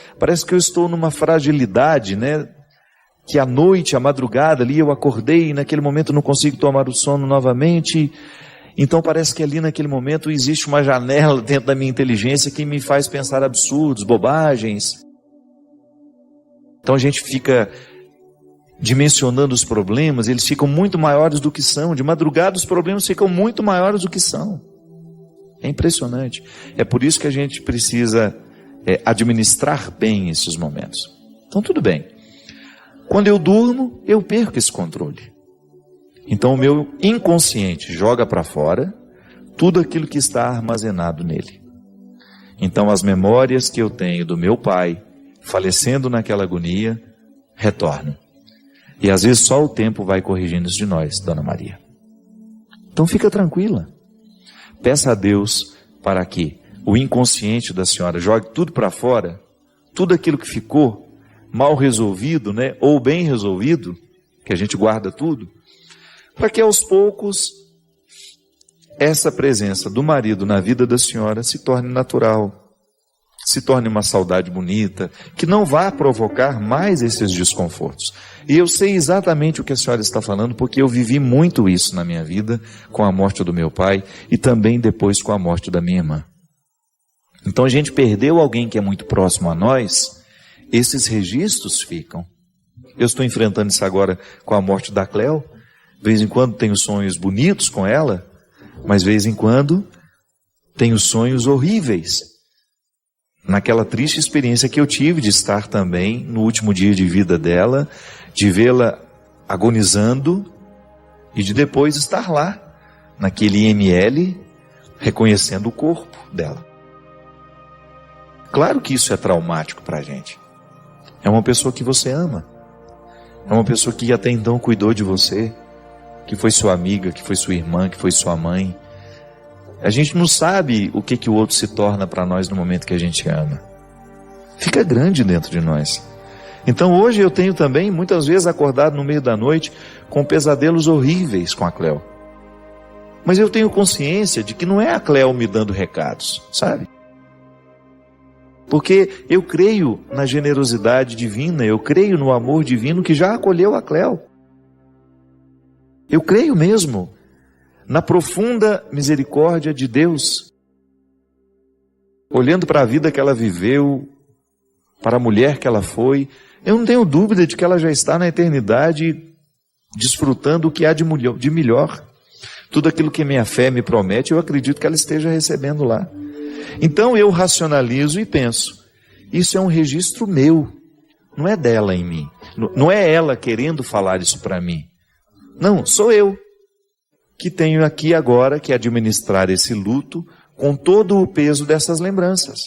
que eu estou numa fragilidade, que à noite, à madrugada ali eu acordei e naquele momento não consigo tomar o sono novamente. Então parece que ali naquele momento existe uma janela dentro da minha inteligência que me faz pensar absurdos, bobagens. Então a gente fica dimensionando os problemas, eles ficam muito maiores do que são. De madrugada os problemas ficam muito maiores do que são. É impressionante. É por isso que a gente precisa administrar bem esses momentos. Então tudo bem. Quando eu durmo, eu perco esse controle. Então o meu inconsciente joga para fora tudo aquilo que está armazenado nele. Então as memórias que eu tenho do meu pai, falecendo naquela agonia, retornam. E às vezes só o tempo vai corrigindo isso de nós, Dona Maria. Então fica tranquila. Peça a Deus para que o inconsciente da senhora jogue tudo para fora, tudo aquilo que ficou mal resolvido, né, ou bem resolvido, que a gente guarda tudo, para que aos poucos essa presença do marido na vida da senhora se torne natural, se torne uma saudade bonita, que não vá provocar mais esses desconfortos. E eu sei exatamente o que a senhora está falando, porque eu vivi muito isso na minha vida, com a morte do meu pai e também depois com a morte da minha irmã. Então a gente perdeu alguém que é muito próximo a nós, esses registros ficam. Eu estou enfrentando isso agora com a morte da Cléo. De vez em quando tenho sonhos bonitos com ela, mas de vez em quando tenho sonhos horríveis. Naquela triste experiência que eu tive de estar também no último dia de vida dela, de vê-la agonizando e de depois estar lá, naquele IML, reconhecendo o corpo dela. Claro que isso é traumático para a gente. É uma pessoa que você ama. É uma pessoa que até então cuidou de você, que foi sua amiga, que foi sua irmã, que foi sua mãe. A gente não sabe o que o outro se torna para nós no momento que a gente ama. Fica grande dentro de nós. Então hoje eu tenho também, muitas vezes, acordado no meio da noite com pesadelos horríveis com a Cléo. Mas eu tenho consciência de que não é a Cléo me dando recados, sabe? Porque eu creio na generosidade divina, eu creio no amor divino que já acolheu a Cléo. Eu creio mesmo na profunda misericórdia de Deus. Olhando para a vida que ela viveu, para a mulher que ela foi, eu não tenho dúvida de que ela já está na eternidade desfrutando o que há de melhor. Tudo aquilo que minha fé me promete, eu acredito que ela esteja recebendo lá. Então eu racionalizo e penso, isso é um registro meu, não é dela em mim. Não é ela querendo falar isso para mim. Não, sou eu que tenho aqui agora que administrar esse luto com todo o peso dessas lembranças.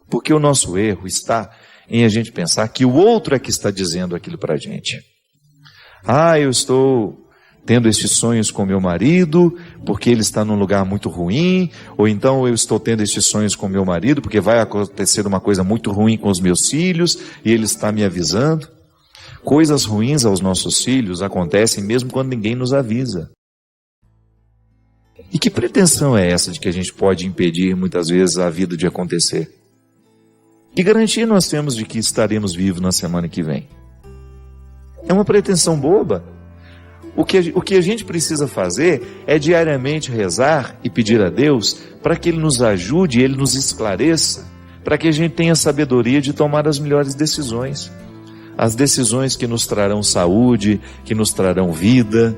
Porque o nosso erro está em a gente pensar que o outro é que está dizendo aquilo para a gente. Eu estou tendo esses sonhos com meu marido porque ele está num lugar muito ruim, ou então eu estou tendo esses sonhos com meu marido porque vai acontecer uma coisa muito ruim com os meus filhos e ele está me avisando. Coisas ruins aos nossos filhos acontecem mesmo quando ninguém nos avisa. E que pretensão é essa de que a gente pode impedir muitas vezes a vida de acontecer? Que garantia nós temos de que estaremos vivos na semana que vem? É uma pretensão boba. O que a gente precisa fazer é diariamente rezar e pedir a Deus para que Ele nos ajude, Ele nos esclareça, para que a gente tenha sabedoria de tomar as melhores decisões. As decisões que nos trarão saúde, que nos trarão vida,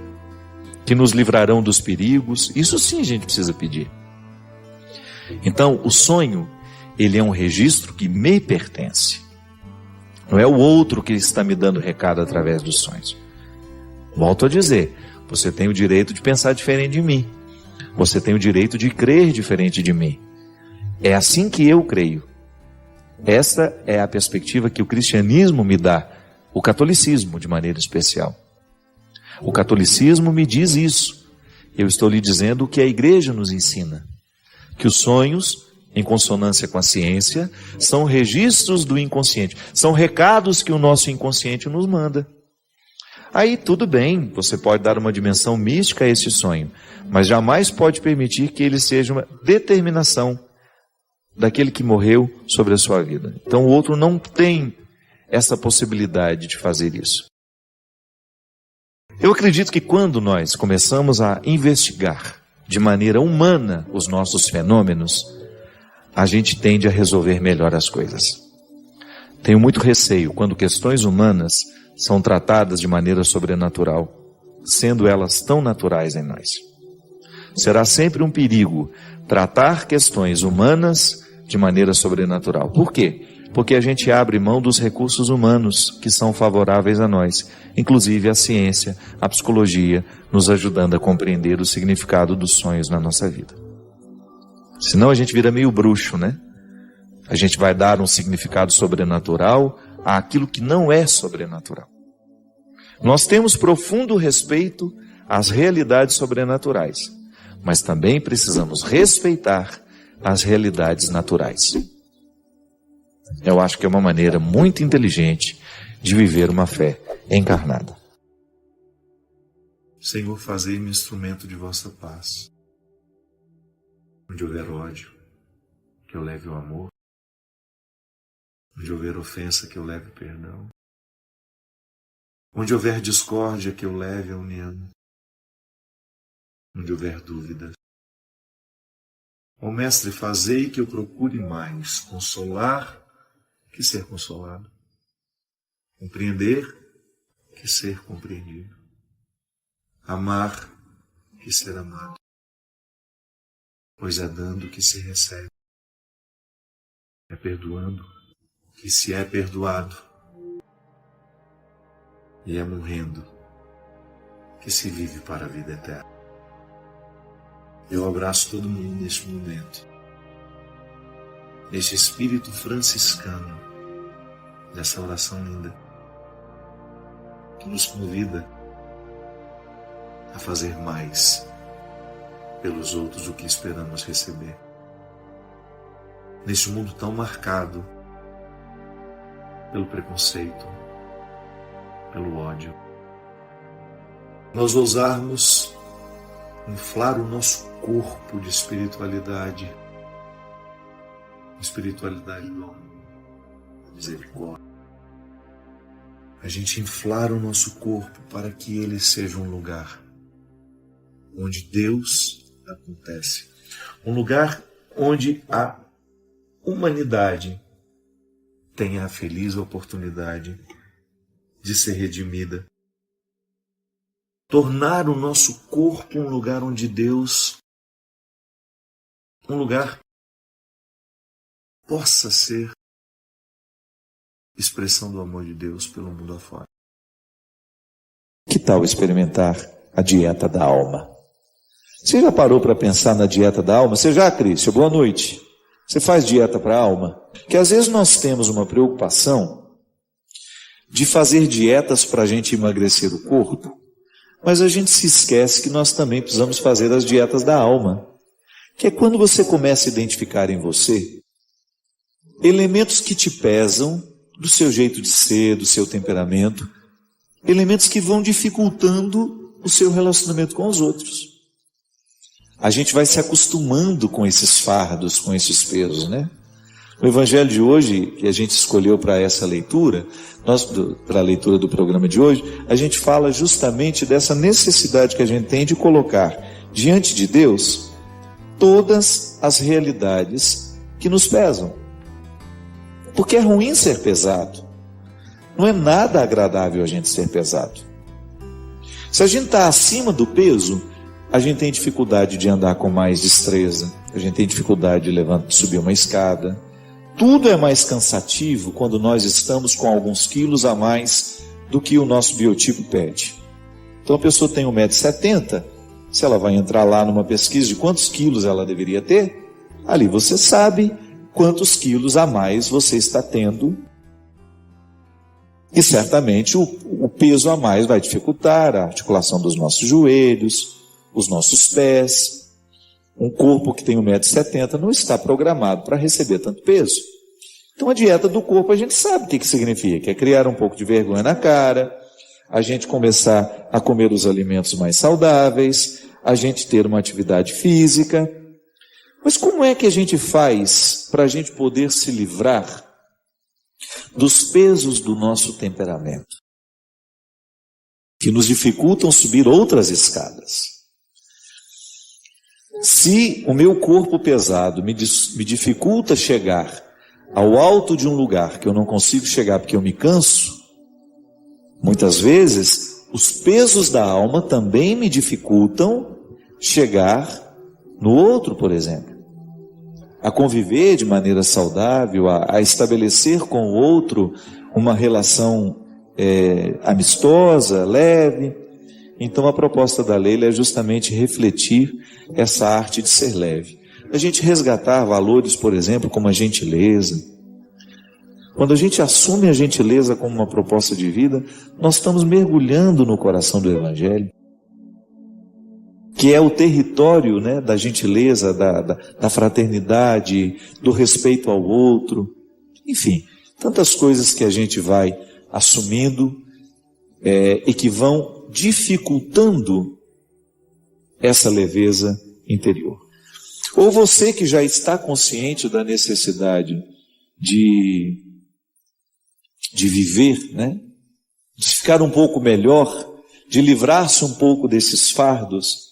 que nos livrarão dos perigos. Isso sim a gente precisa pedir. Então, o sonho, ele é um registro que me pertence. Não é o outro que está me dando recado através dos sonhos. Volto a dizer, você tem o direito de pensar diferente de mim. Você tem o direito de crer diferente de mim. É assim que eu creio. Essa é a perspectiva que o cristianismo me dá, o catolicismo de maneira especial. O catolicismo me diz isso. Eu estou lhe dizendo o que a igreja nos ensina. Que os sonhos, em consonância com a ciência, são registros do inconsciente. São recados que o nosso inconsciente nos manda. Aí tudo bem, você pode dar uma dimensão mística a esse sonho, mas jamais pode permitir que ele seja uma determinação daquele que morreu sobre a sua vida. Então o outro não tem essa possibilidade de fazer isso. Eu acredito que quando nós começamos a investigar de maneira humana os nossos fenômenos, a gente tende a resolver melhor as coisas. Tenho muito receio quando questões humanas são tratadas de maneira sobrenatural, sendo elas tão naturais em nós. Será sempre um perigo tratar questões humanas de maneira sobrenatural. Por quê? Porque a gente abre mão dos recursos humanos que são favoráveis a nós, inclusive a ciência, a psicologia, nos ajudando a compreender o significado dos sonhos na nossa vida. Senão a gente vira meio bruxo, né? A gente vai dar um significado sobrenatural àquilo que não é sobrenatural. Nós temos profundo respeito às realidades sobrenaturais, mas também precisamos respeitar as realidades naturais. Eu acho que é uma maneira muito inteligente de viver uma fé encarnada. Senhor, fazei-me instrumento de vossa paz. Onde houver ódio, que eu leve o amor. Onde houver ofensa, que eu leve o perdão. Onde houver discórdia, que eu leve a união. Onde houver dúvidas. Ó Mestre, fazei que eu procure mais consolar que ser consolado, compreender que ser compreendido, amar que ser amado, pois é dando que se recebe, é perdoando que se é perdoado, e é morrendo que se vive para a vida eterna. Eu abraço todo mundo neste momento, neste espírito franciscano, dessa oração linda, que nos convida a fazer mais pelos outros do que esperamos receber. Neste mundo tão marcado pelo preconceito, pelo ódio, nós ousarmos inflar o nosso corpo de espiritualidade do amor, da misericórdia. A gente inflar o nosso corpo para que ele seja um lugar onde Deus acontece. Um lugar onde a humanidade tenha a feliz oportunidade de ser redimida. Tornar o nosso corpo um lugar onde Deus, um lugar possa ser expressão do amor de Deus pelo mundo afora. Que tal experimentar a dieta da alma? Você já parou para pensar na dieta da alma? Você já, Crício? Boa noite. Você faz dieta para a alma? Que às vezes nós temos uma preocupação de fazer dietas para a gente emagrecer o corpo, mas a gente se esquece que nós também precisamos fazer as dietas da alma, que é quando você começa a identificar em você elementos que te pesam, do seu jeito de ser, do seu temperamento, elementos que vão dificultando o seu relacionamento com os outros. A gente vai se acostumando com esses fardos, com esses pesos, né? O evangelho de hoje, que a gente escolheu para essa leitura, para a leitura do programa de hoje, a gente fala justamente dessa necessidade que a gente tem de colocar diante de Deus todas as realidades que nos pesam. Porque é ruim ser pesado. Não é nada agradável a gente ser pesado. Se a gente está acima do peso, a gente tem dificuldade de andar com mais destreza, a gente tem dificuldade de subir uma escada. Tudo é mais cansativo quando nós estamos com alguns quilos a mais do que o nosso biotipo pede. Então a pessoa tem 1,70 m, se ela vai entrar lá numa pesquisa de quantos quilos ela deveria ter, ali você sabe quantos quilos a mais você está tendo. E certamente o peso a mais vai dificultar a articulação dos nossos joelhos, os nossos pés. Um corpo que tem 1,70 m não está programado para receber tanto peso. Então a dieta do corpo a gente sabe o que significa. É criar um pouco de vergonha na cara, a gente começar a comer os alimentos mais saudáveis, a gente ter uma atividade física. Mas como é que a gente faz para a gente poder se livrar dos pesos do nosso temperamento, que nos dificultam subir outras escadas. Se o meu corpo pesado me dificulta chegar ao alto de um lugar que eu não consigo chegar porque eu me canso, muitas vezes os pesos da alma também me dificultam chegar no outro, por exemplo, a conviver de maneira saudável, a estabelecer com o outro uma relação amistosa, leve. Então a proposta da Leila é justamente refletir essa arte de ser leve. A gente resgatar valores, por exemplo, como a gentileza. Quando a gente assume a gentileza como uma proposta de vida, nós estamos mergulhando no coração do Evangelho, que é o território, né, da gentileza, da fraternidade, do respeito ao outro. Enfim, tantas coisas que a gente vai assumindo e que vão dificultando essa leveza interior. Ou você que já está consciente da necessidade de viver, né? De ficar um pouco melhor, de livrar-se um pouco desses fardos,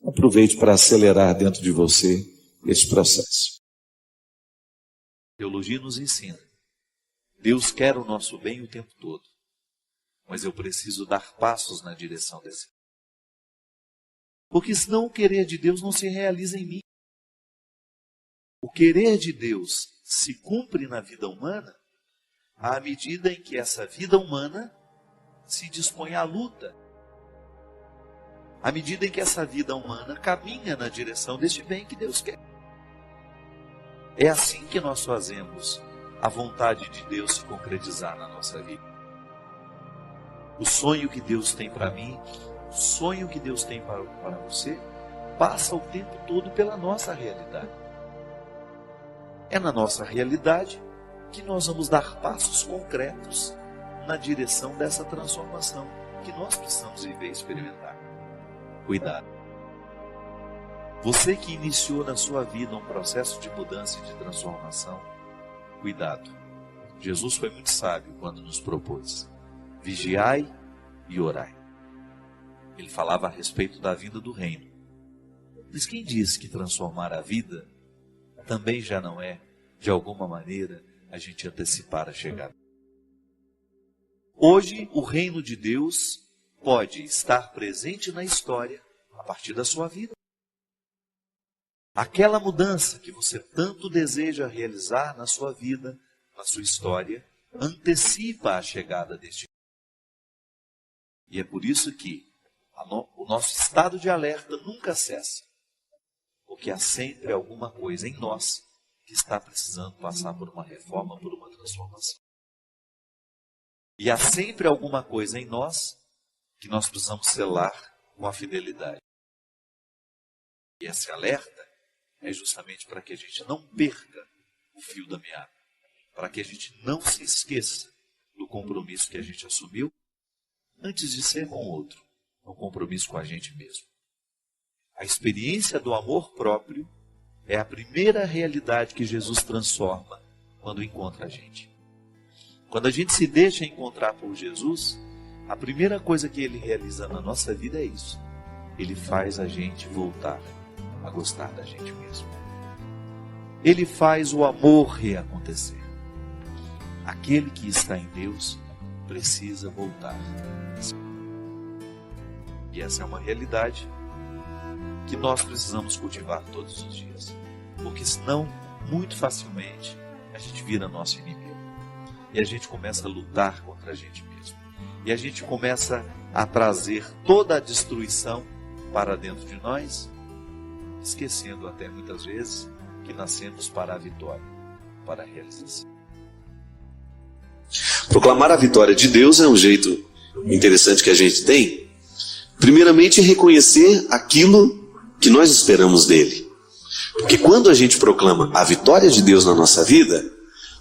aproveite para acelerar dentro de você esse processo. A teologia nos ensina. Deus quer o nosso bem o tempo todo, mas eu preciso dar passos na direção desse. Porque senão o querer de Deus não se realiza em mim. O querer de Deus se cumpre na vida humana à medida em que essa vida humana se dispõe à luta. À medida em que essa vida humana caminha na direção deste bem que Deus quer. É assim que nós fazemos a vontade de Deus se concretizar na nossa vida. O sonho que Deus tem para mim, o sonho que Deus tem para você, passa o tempo todo pela nossa realidade. É na nossa realidade que nós vamos dar passos concretos na direção dessa transformação que nós precisamos viver e experimentar. Cuidado. Você que iniciou na sua vida um processo de mudança e de transformação, cuidado. Jesus foi muito sábio quando nos propôs: vigiai e orai. Ele falava a respeito da vinda do reino. Mas quem diz que transformar a vida também já não é, de alguma maneira, a gente antecipar a chegada? Hoje, o reino de Deus pode estar presente na história a partir da sua vida. Aquela mudança que você tanto deseja realizar na sua vida, na sua história, antecipa a chegada deste. E é por isso que o nosso estado de alerta nunca cessa. Porque há sempre alguma coisa em nós que está precisando passar por uma reforma, por uma transformação. E há sempre alguma coisa em nós que nós precisamos selar com a fidelidade. E esse alerta é justamente para que a gente não perca o fio da meada, para que a gente não se esqueça do compromisso que a gente assumiu antes de ser com o outro, um compromisso com a gente mesmo. A experiência do amor próprio é a primeira realidade que Jesus transforma quando encontra a gente. Quando a gente se deixa encontrar por Jesus, a primeira coisa que Ele realiza na nossa vida é isso. Ele faz a gente voltar a gostar da gente mesmo. Ele faz o amor reacontecer. Aquele que está em Deus precisa voltar. E essa é uma realidade que nós precisamos cultivar todos os dias. Porque senão, muito facilmente, a gente vira nosso inimigo. E a gente começa a lutar contra a gente mesmo. E a gente começa a trazer toda a destruição para dentro de nós, esquecendo até muitas vezes que nascemos para a vitória, para a realização. Proclamar a vitória de Deus é um jeito interessante que a gente tem. Primeiramente, reconhecer aquilo que nós esperamos dele. Porque quando a gente proclama a vitória de Deus na nossa vida,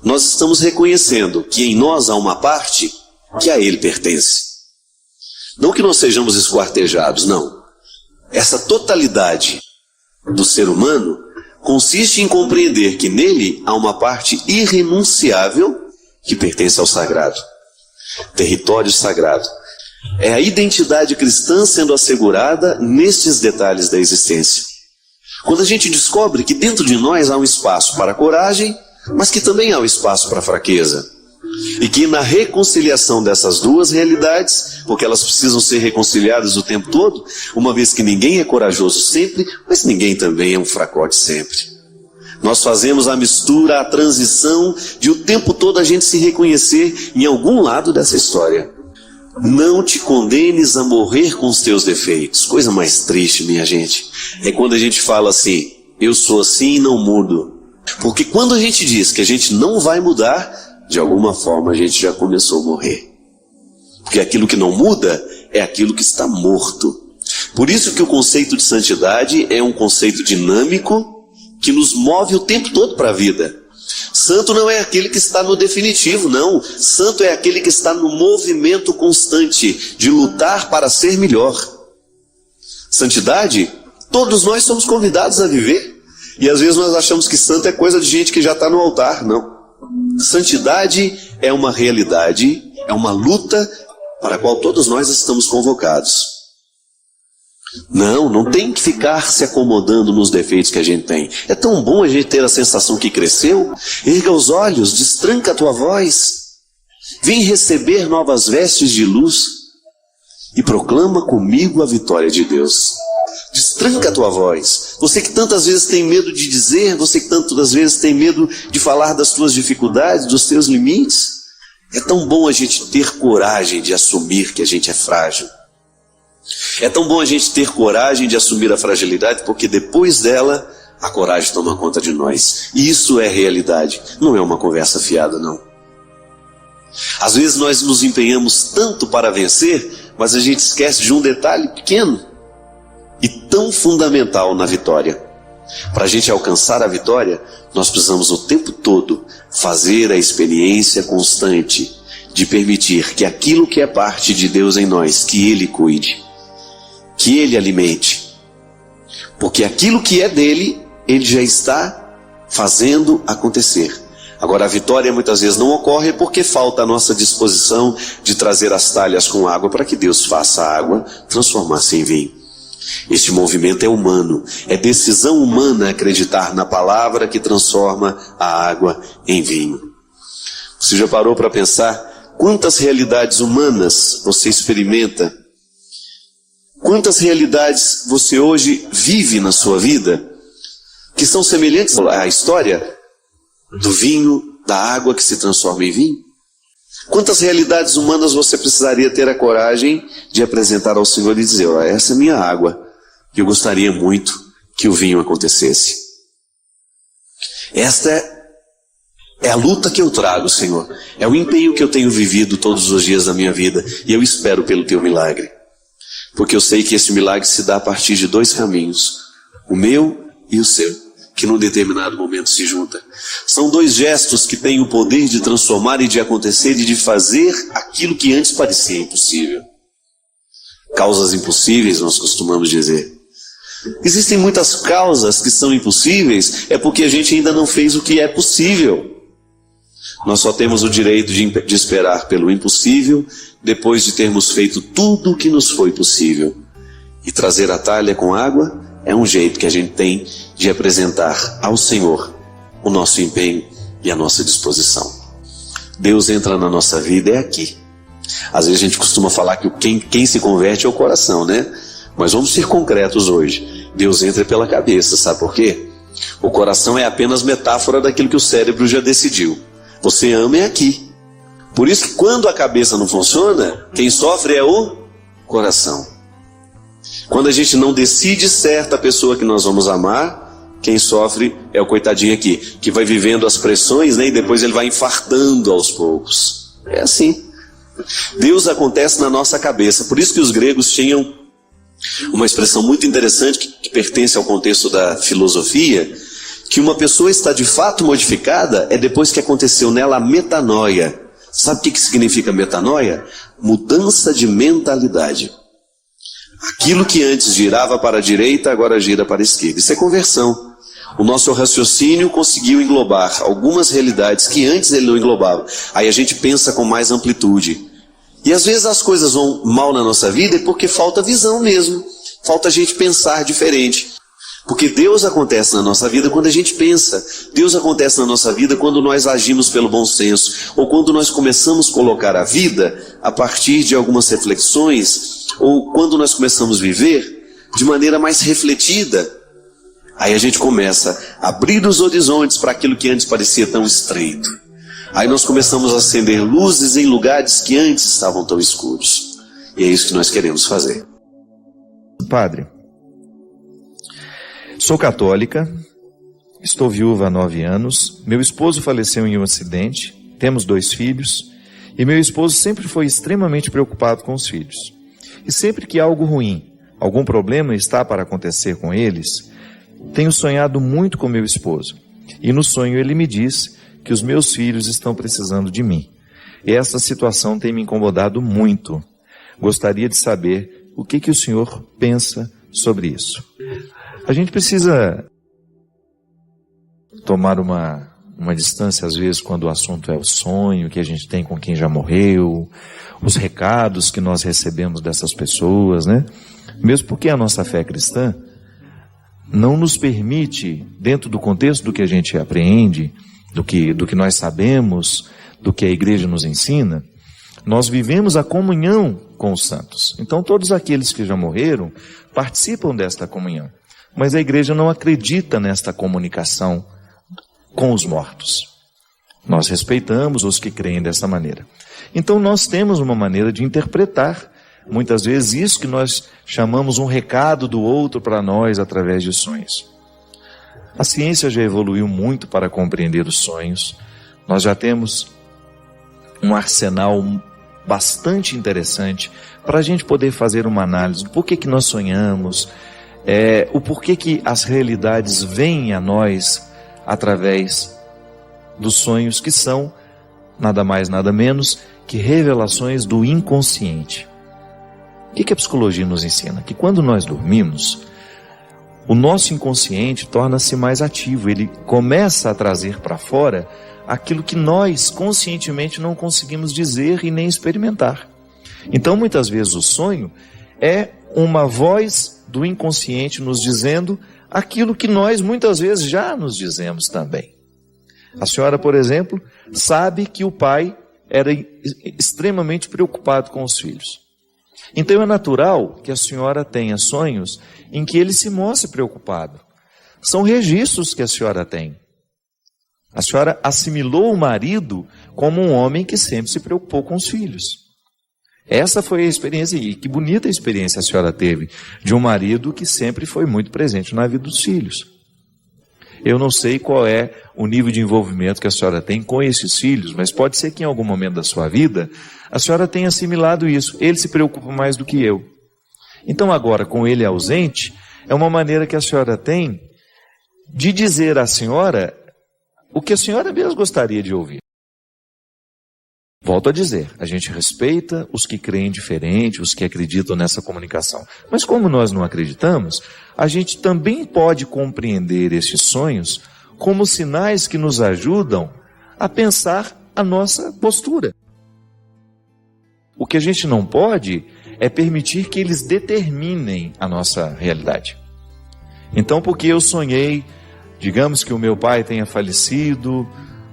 nós estamos reconhecendo que em nós há uma parte que a Ele pertence. Não que nós sejamos esquartejados, não. Essa totalidade do ser humano consiste em compreender que nele há uma parte irrenunciável que pertence ao sagrado. Território sagrado. É a identidade cristã sendo assegurada nestes detalhes da existência. Quando a gente descobre que dentro de nós há um espaço para a coragem, mas que também há um espaço para a fraqueza. E que na reconciliação dessas duas realidades, porque elas precisam ser reconciliadas o tempo todo, uma vez que ninguém é corajoso sempre, mas ninguém também é um fracote sempre. Nós fazemos a mistura, a transição de o tempo todo a gente se reconhecer em algum lado dessa história. Não te condenes a morrer com os teus defeitos. Coisa mais triste, minha gente, é quando a gente fala assim, eu sou assim e não mudo. Porque quando a gente diz que a gente não vai mudar, de alguma forma a gente já começou a morrer. Porque aquilo que não muda é aquilo que está morto. Por isso que o conceito de santidade é um conceito dinâmico que nos move o tempo todo para a vida. Santo não é aquele que está no definitivo, não. Santo é aquele que está no movimento constante de lutar para ser melhor. Santidade, todos nós somos convidados a viver. E às vezes nós achamos que santo é coisa de gente que já está no altar. Não. Santidade é uma realidade, é uma luta para a qual todos nós estamos convocados. Não tem que ficar se acomodando nos defeitos que a gente tem. É tão bom a gente ter a sensação que cresceu. Erga os olhos, destranca a tua voz. Vem receber novas vestes de luz e proclama comigo a vitória de Deus. Destranca a tua voz. Você que tantas vezes tem medo de dizer, você que tantas vezes tem medo de falar das tuas dificuldades, dos teus limites. É tão bom a gente ter coragem de assumir que a gente é frágil. É tão bom a gente ter coragem de assumir a fragilidade, porque depois dela, a coragem toma conta de nós. E isso é realidade, não é uma conversa fiada, não. Às vezes nós nos empenhamos tanto para vencer, mas a gente esquece de um detalhe pequeno e tão fundamental na vitória. Para a gente alcançar a vitória, nós precisamos o tempo todo fazer a experiência constante de permitir que aquilo que é parte de Deus em nós, que Ele cuide, que Ele alimente. Porque aquilo que é dele, Ele já está fazendo acontecer. Agora a vitória muitas vezes não ocorre porque falta a nossa disposição de trazer as talhas com água para que Deus faça a água transformar-se em vinho. Este movimento é humano, é decisão humana acreditar na palavra que transforma a água em vinho. Você já parou para pensar quantas realidades humanas você experimenta? Quantas realidades você hoje vive na sua vida que são semelhantes à história do vinho, da água que se transforma em vinho? Quantas realidades humanas você precisaria ter a coragem de apresentar ao Senhor e dizer, essa é minha água, e eu gostaria muito que o vinho acontecesse. Esta é a luta que eu trago, Senhor. É o empenho que eu tenho vivido todos os dias da minha vida, e eu espero pelo teu milagre. Porque eu sei que esse milagre se dá a partir de dois caminhos, o meu e o seu, que num determinado momento se juntam. São dois gestos que têm o poder de transformar e de acontecer e de fazer aquilo que antes parecia impossível. Causas impossíveis, nós costumamos dizer. Existem muitas causas que são impossíveis, é porque a gente ainda não fez o que é possível. Nós só temos o direito de esperar pelo impossível, depois de termos feito tudo o que nos foi possível. E trazer a talha com água é um jeito que a gente tem de apresentar ao Senhor o nosso empenho e a nossa disposição. Deus entra na nossa vida é aqui. Às vezes a gente costuma falar que quem se converte é o coração, né? Mas vamos ser concretos hoje. Deus entra pela cabeça, sabe por quê? O coração é apenas metáfora daquilo que o cérebro já decidiu. Você ama é aqui. Por isso que quando a cabeça não funciona, quem sofre é o coração. Quando a gente não decide certa pessoa que nós vamos amar, quem sofre é o coitadinho aqui, que vai vivendo as pressões, né, e depois ele vai infartando aos poucos. É assim. Deus acontece na nossa cabeça. Por isso que os gregos tinham uma expressão muito interessante que pertence ao contexto da filosofia, que uma pessoa está de fato modificada é depois que aconteceu nela a metanoia. Sabe o que significa metanoia? Mudança de mentalidade. Aquilo que antes girava para a direita, agora gira para a esquerda. Isso é conversão. O nosso raciocínio conseguiu englobar algumas realidades que antes ele não englobava. Aí a gente pensa com mais amplitude. E às vezes as coisas vão mal na nossa vida porque falta visão mesmo. Falta a gente pensar diferente. Porque Deus acontece na nossa vida quando a gente pensa. Deus acontece na nossa vida quando nós agimos pelo bom senso. Ou quando nós começamos a colocar a vida a partir de algumas reflexões. Ou quando nós começamos a viver de maneira mais refletida. Aí a gente começa a abrir os horizontes para aquilo que antes parecia tão estreito. Aí nós começamos a acender luzes em lugares que antes estavam tão escuros. E é isso que nós queremos fazer. Padre, sou católica, estou viúva há 9 anos, meu esposo faleceu em um acidente, temos 2 filhos, e meu esposo sempre foi extremamente preocupado com os filhos. E sempre que algo ruim, algum problema está para acontecer com eles, tenho sonhado muito com meu esposo. E no sonho ele me diz que os meus filhos estão precisando de mim. E essa situação tem me incomodado muito. Gostaria de saber o que o senhor pensa sobre isso. A gente precisa tomar uma distância, às vezes, quando o assunto é o sonho que a gente tem com quem já morreu, os recados que nós recebemos dessas pessoas, né? Mesmo porque a nossa fé cristã não nos permite, dentro do contexto do que a gente apreende, do que nós sabemos, do que a igreja nos ensina, nós vivemos a comunhão com os santos. Então todos aqueles que já morreram participam desta comunhão. Mas a igreja não acredita nesta comunicação com os mortos. Nós respeitamos os que creem dessa maneira. Então nós temos uma maneira de interpretar, muitas vezes, isso que nós chamamos um recado do outro para nós através de sonhos. A ciência já evoluiu muito para compreender os sonhos. Nós já temos um arsenal bastante interessante para a gente poder fazer uma análise do porquê que nós sonhamos, o porquê que as realidades vêm a nós através dos sonhos, que são nada mais, nada menos que revelações do inconsciente. O que a psicologia nos ensina? Que quando nós dormimos, o nosso inconsciente torna-se mais ativo, ele começa a trazer para fora aquilo que nós conscientemente não conseguimos dizer e nem experimentar. Então, muitas vezes o sonho é uma voz do inconsciente nos dizendo aquilo que nós muitas vezes já nos dizemos também. A senhora, por exemplo, sabe que o pai era extremamente preocupado com os filhos. Então é natural que a senhora tenha sonhos em que ele se mostre preocupado. São registros que a senhora tem. A senhora assimilou o marido como um homem que sempre se preocupou com os filhos. Essa foi a experiência, e que bonita experiência a senhora teve, de um marido que sempre foi muito presente na vida dos filhos. Eu não sei qual é o nível de envolvimento que a senhora tem com esses filhos, mas pode ser que em algum momento da sua vida a senhora tenha assimilado isso. Ele se preocupa mais do que eu. Então agora, com ele ausente, é uma maneira que a senhora tem de dizer à senhora o que a senhora mesmo gostaria de ouvir. Volto a dizer, a gente respeita os que creem diferente, os que acreditam nessa comunicação. Mas como nós não acreditamos, a gente também pode compreender esses sonhos como sinais que nos ajudam a pensar a nossa postura. O que a gente não pode é permitir que eles determinem a nossa realidade. Então, porque eu sonhei, digamos que o meu pai tenha falecido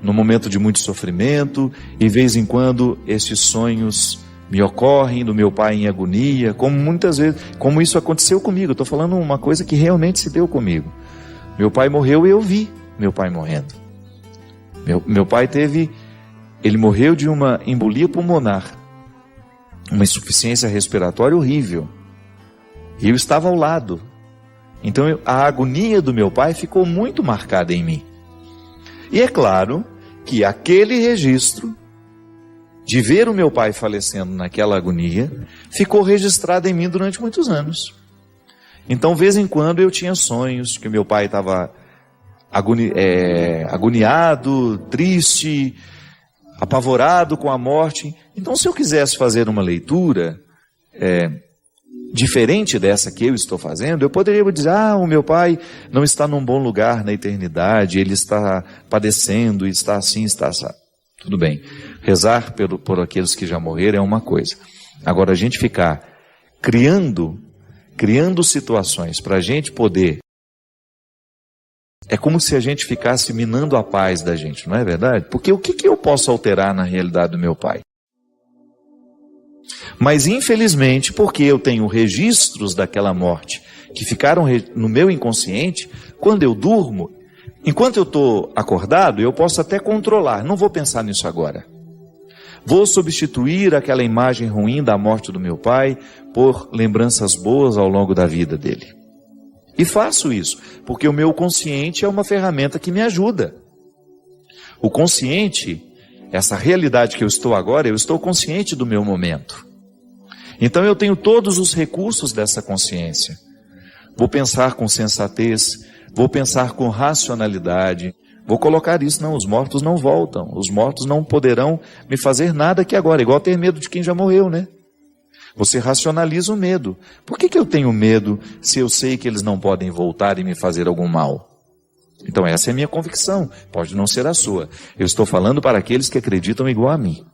num momento de muito sofrimento, e de vez em quando esses sonhos me ocorrem do meu pai em agonia, como muitas vezes, como isso aconteceu comigo. Estou falando uma coisa que realmente se deu comigo. Meu pai morreu e eu vi meu pai morrendo. Meu pai ele morreu de uma embolia pulmonar, uma insuficiência respiratória horrível, e eu estava ao lado. Então a agonia do meu pai ficou muito marcada em mim. E é claro que aquele registro de ver o meu pai falecendo naquela agonia ficou registrado em mim durante muitos anos. Então, de vez em quando, eu tinha sonhos que o meu pai estava agoniado, triste, apavorado com a morte. Então, se eu quisesse fazer uma leitura diferente dessa que eu estou fazendo, eu poderia dizer, o meu pai não está num bom lugar na eternidade, ele está padecendo, está assim, está assim. Tudo bem, rezar por aqueles que já morreram é uma coisa. Agora, a gente ficar criando situações para a gente poder... É como se a gente ficasse minando a paz da gente, não é verdade? Porque o que eu posso alterar na realidade do meu pai? Mas infelizmente, porque eu tenho registros daquela morte que ficaram no meu inconsciente, quando eu durmo, enquanto eu estou acordado, eu posso até controlar, não vou pensar nisso agora. Vou substituir aquela imagem ruim da morte do meu pai por lembranças boas ao longo da vida dele. E faço isso, porque o meu consciente é uma ferramenta que me ajuda. O consciente, essa realidade que eu estou agora, eu estou consciente do meu momento. Então eu tenho todos os recursos dessa consciência. Vou pensar com sensatez, vou pensar com racionalidade, vou colocar isso, os mortos não voltam, os mortos não poderão me fazer nada aqui agora, igual ter medo de quem já morreu, né? Você racionaliza o medo. Por que eu tenho medo se eu sei que eles não podem voltar e me fazer algum mal? Então essa é a minha convicção, pode não ser a sua. Eu estou falando para aqueles que acreditam igual a mim.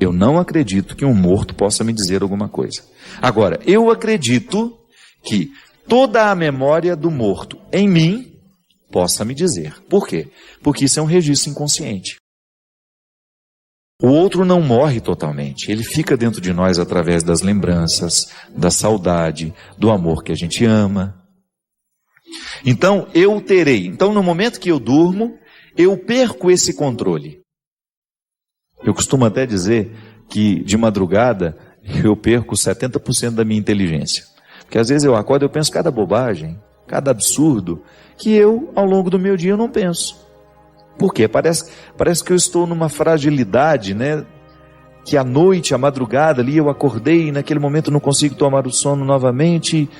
Eu não acredito que um morto possa me dizer alguma coisa. Agora, eu acredito que toda a memória do morto em mim possa me dizer. Por quê? Porque isso é um registro inconsciente. O outro não morre totalmente, ele fica dentro de nós através das lembranças, da saudade, do amor que a gente ama. Então, no momento que eu durmo, eu perco esse controle. Eu costumo até dizer que de madrugada eu perco 70% da minha inteligência. Porque às vezes eu acordo e eu penso cada bobagem, cada absurdo, que eu, ao longo do meu dia, eu não penso. Por quê? Parece que eu estou numa fragilidade, né? Que à noite, à madrugada ali eu acordei e naquele momento não consigo tomar o sono novamente.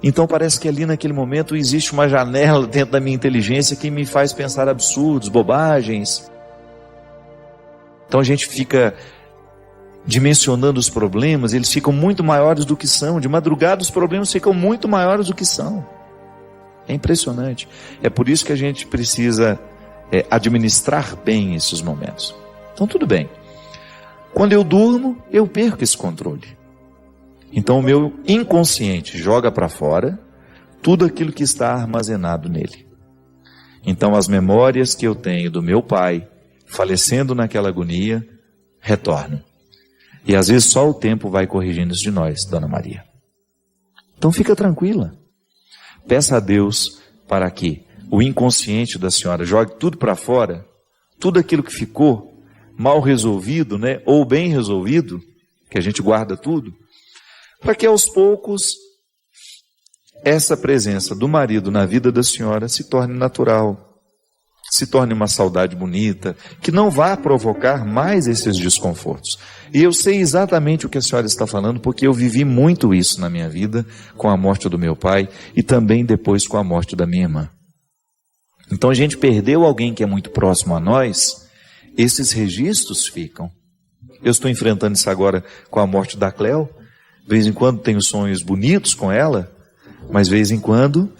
Então parece que ali naquele momento existe uma janela dentro da minha inteligência que me faz pensar absurdos, bobagens. Então a gente fica dimensionando os problemas, eles ficam muito maiores do que são. De madrugada os problemas ficam muito maiores do que são. É impressionante. É por isso que a gente precisa administrar bem esses momentos. Então tudo bem. Quando eu durmo, eu perco esse controle. Então o meu inconsciente joga para fora tudo aquilo que está armazenado nele. Então as memórias que eu tenho do meu pai, falecendo naquela agonia, retornam. E às vezes só o tempo vai corrigindo isso de nós, Dona Maria. Então fica tranquila. Peça a Deus para que o inconsciente da senhora jogue tudo para fora, tudo aquilo que ficou mal resolvido, né, ou bem resolvido, que a gente guarda tudo, para que aos poucos essa presença do marido na vida da senhora se torne natural, se torne uma saudade bonita, que não vá provocar mais esses desconfortos. E eu sei exatamente o que a senhora está falando, porque eu vivi muito isso na minha vida, com a morte do meu pai e também depois com a morte da minha irmã. Então a gente perdeu alguém que é muito próximo a nós, esses registros ficam. Eu estou enfrentando isso agora com a morte da Cleo, de vez em quando tenho sonhos bonitos com ela, mas de vez em quando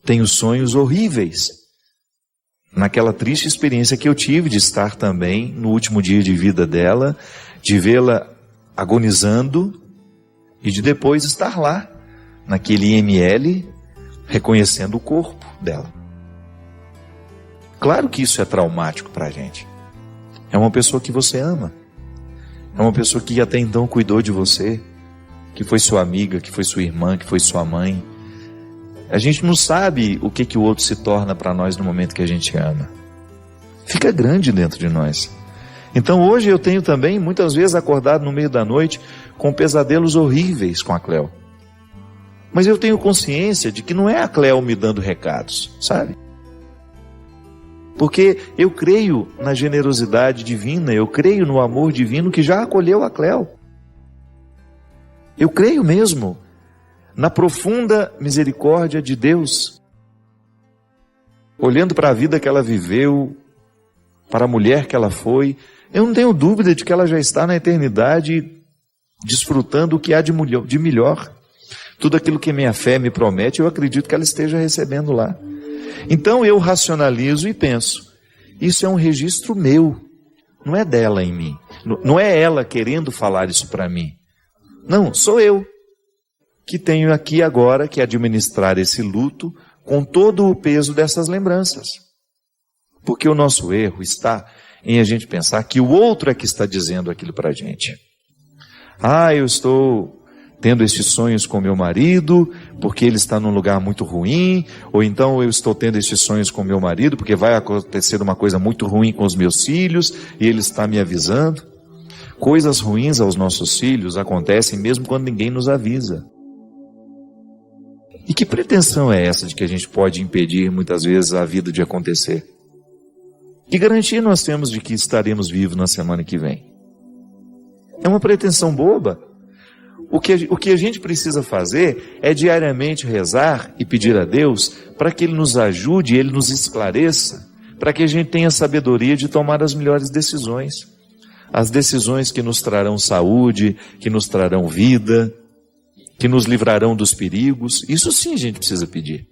tenho sonhos horríveis. Naquela triste experiência que eu tive de estar também no último dia de vida dela, de vê-la agonizando e de depois estar lá, naquele IML, reconhecendo o corpo dela. Claro que isso é traumático para a gente. É uma pessoa que você ama. É uma pessoa que até então cuidou de você, que foi sua amiga, que foi sua irmã, que foi sua mãe. A gente não sabe o que o outro se torna para nós no momento que a gente ama. Fica grande dentro de nós. Então hoje eu tenho também, muitas vezes, acordado no meio da noite com pesadelos horríveis com a Cleo. Mas eu tenho consciência de que não é a Cleo me dando recados, sabe? Porque eu creio na generosidade divina, eu creio no amor divino que já acolheu a Cleo. Eu creio mesmo na profunda misericórdia de Deus. Olhando para a vida que ela viveu, para a mulher que ela foi, eu não tenho dúvida de que ela já está na eternidade desfrutando o que há de melhor. Tudo aquilo que minha fé me promete, eu acredito que ela esteja recebendo lá. Então eu racionalizo e penso, isso é um registro meu, não é dela em mim. Não é ela querendo falar isso para mim. Não, sou eu que tenho aqui agora que administrar esse luto com todo o peso dessas lembranças. Porque o nosso erro está em a gente pensar que o outro é que está dizendo aquilo para a gente. Eu estou tendo estes sonhos com meu marido, porque ele está num lugar muito ruim, ou então eu estou tendo estes sonhos com meu marido, porque vai acontecer uma coisa muito ruim com os meus filhos, e ele está me avisando. Coisas ruins aos nossos filhos acontecem mesmo quando ninguém nos avisa. E que pretensão é essa de que a gente pode impedir muitas vezes a vida de acontecer? Que garantia nós temos de que estaremos vivos na semana que vem? É uma pretensão boba. O que a gente precisa fazer é diariamente rezar e pedir a Deus para que Ele nos ajude, Ele nos esclareça, para que a gente tenha sabedoria de tomar as melhores decisões. As decisões que nos trarão saúde, que nos trarão vida, que nos livrarão dos perigos. Isso sim a gente precisa pedir.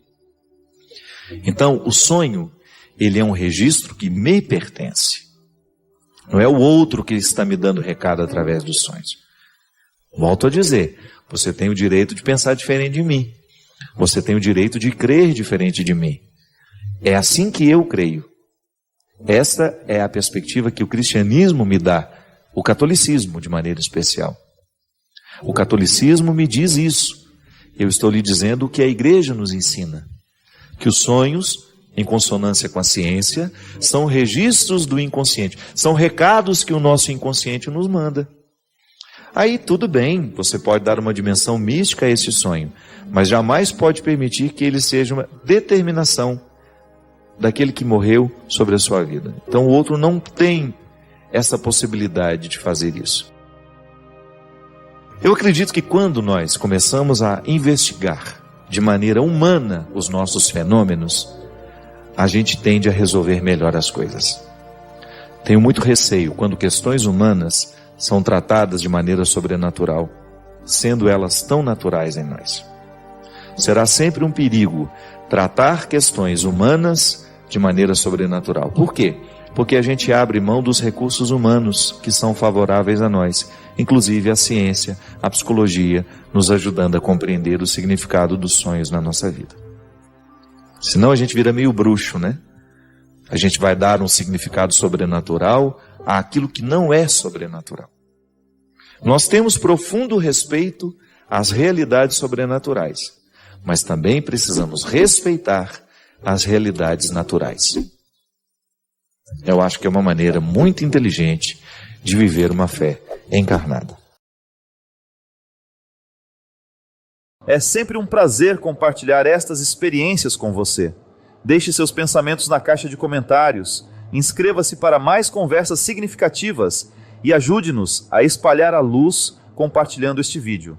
Então, o sonho, ele é um registro que me pertence. Não é o outro que está me dando recado através dos sonhos. Volto a dizer, você tem o direito de pensar diferente de mim. Você tem o direito de crer diferente de mim. É assim que eu creio. Esta é a perspectiva que o cristianismo me dá, o catolicismo de maneira especial. O catolicismo me diz isso. Eu estou lhe dizendo o que a igreja nos ensina. Que os sonhos, em consonância com a ciência, são registros do inconsciente. São recados que o nosso inconsciente nos manda. Aí tudo bem, você pode dar uma dimensão mística a esse sonho, mas jamais pode permitir que ele seja uma determinação daquele que morreu sobre a sua vida. Então o outro não tem essa possibilidade de fazer isso. Eu acredito que quando nós começamos a investigar de maneira humana os nossos fenômenos, a gente tende a resolver melhor as coisas. Tenho muito receio quando questões humanas são tratadas de maneira sobrenatural, sendo elas tão naturais em nós. Será sempre um perigo tratar questões humanas de maneira sobrenatural. Por quê? Porque a gente abre mão dos recursos humanos que são favoráveis a nós, inclusive a ciência, a psicologia, nos ajudando a compreender o significado dos sonhos na nossa vida. Senão a gente vira meio bruxo, né? A gente vai dar um significado sobrenatural àquilo que não é sobrenatural. Nós temos profundo respeito às realidades sobrenaturais, mas também precisamos respeitar as realidades naturais. Eu acho que é uma maneira muito inteligente de viver uma fé encarnada. É sempre um prazer compartilhar estas experiências com você. Deixe seus pensamentos na caixa de comentários, inscreva-se para mais conversas significativas e ajude-nos a espalhar a luz compartilhando este vídeo.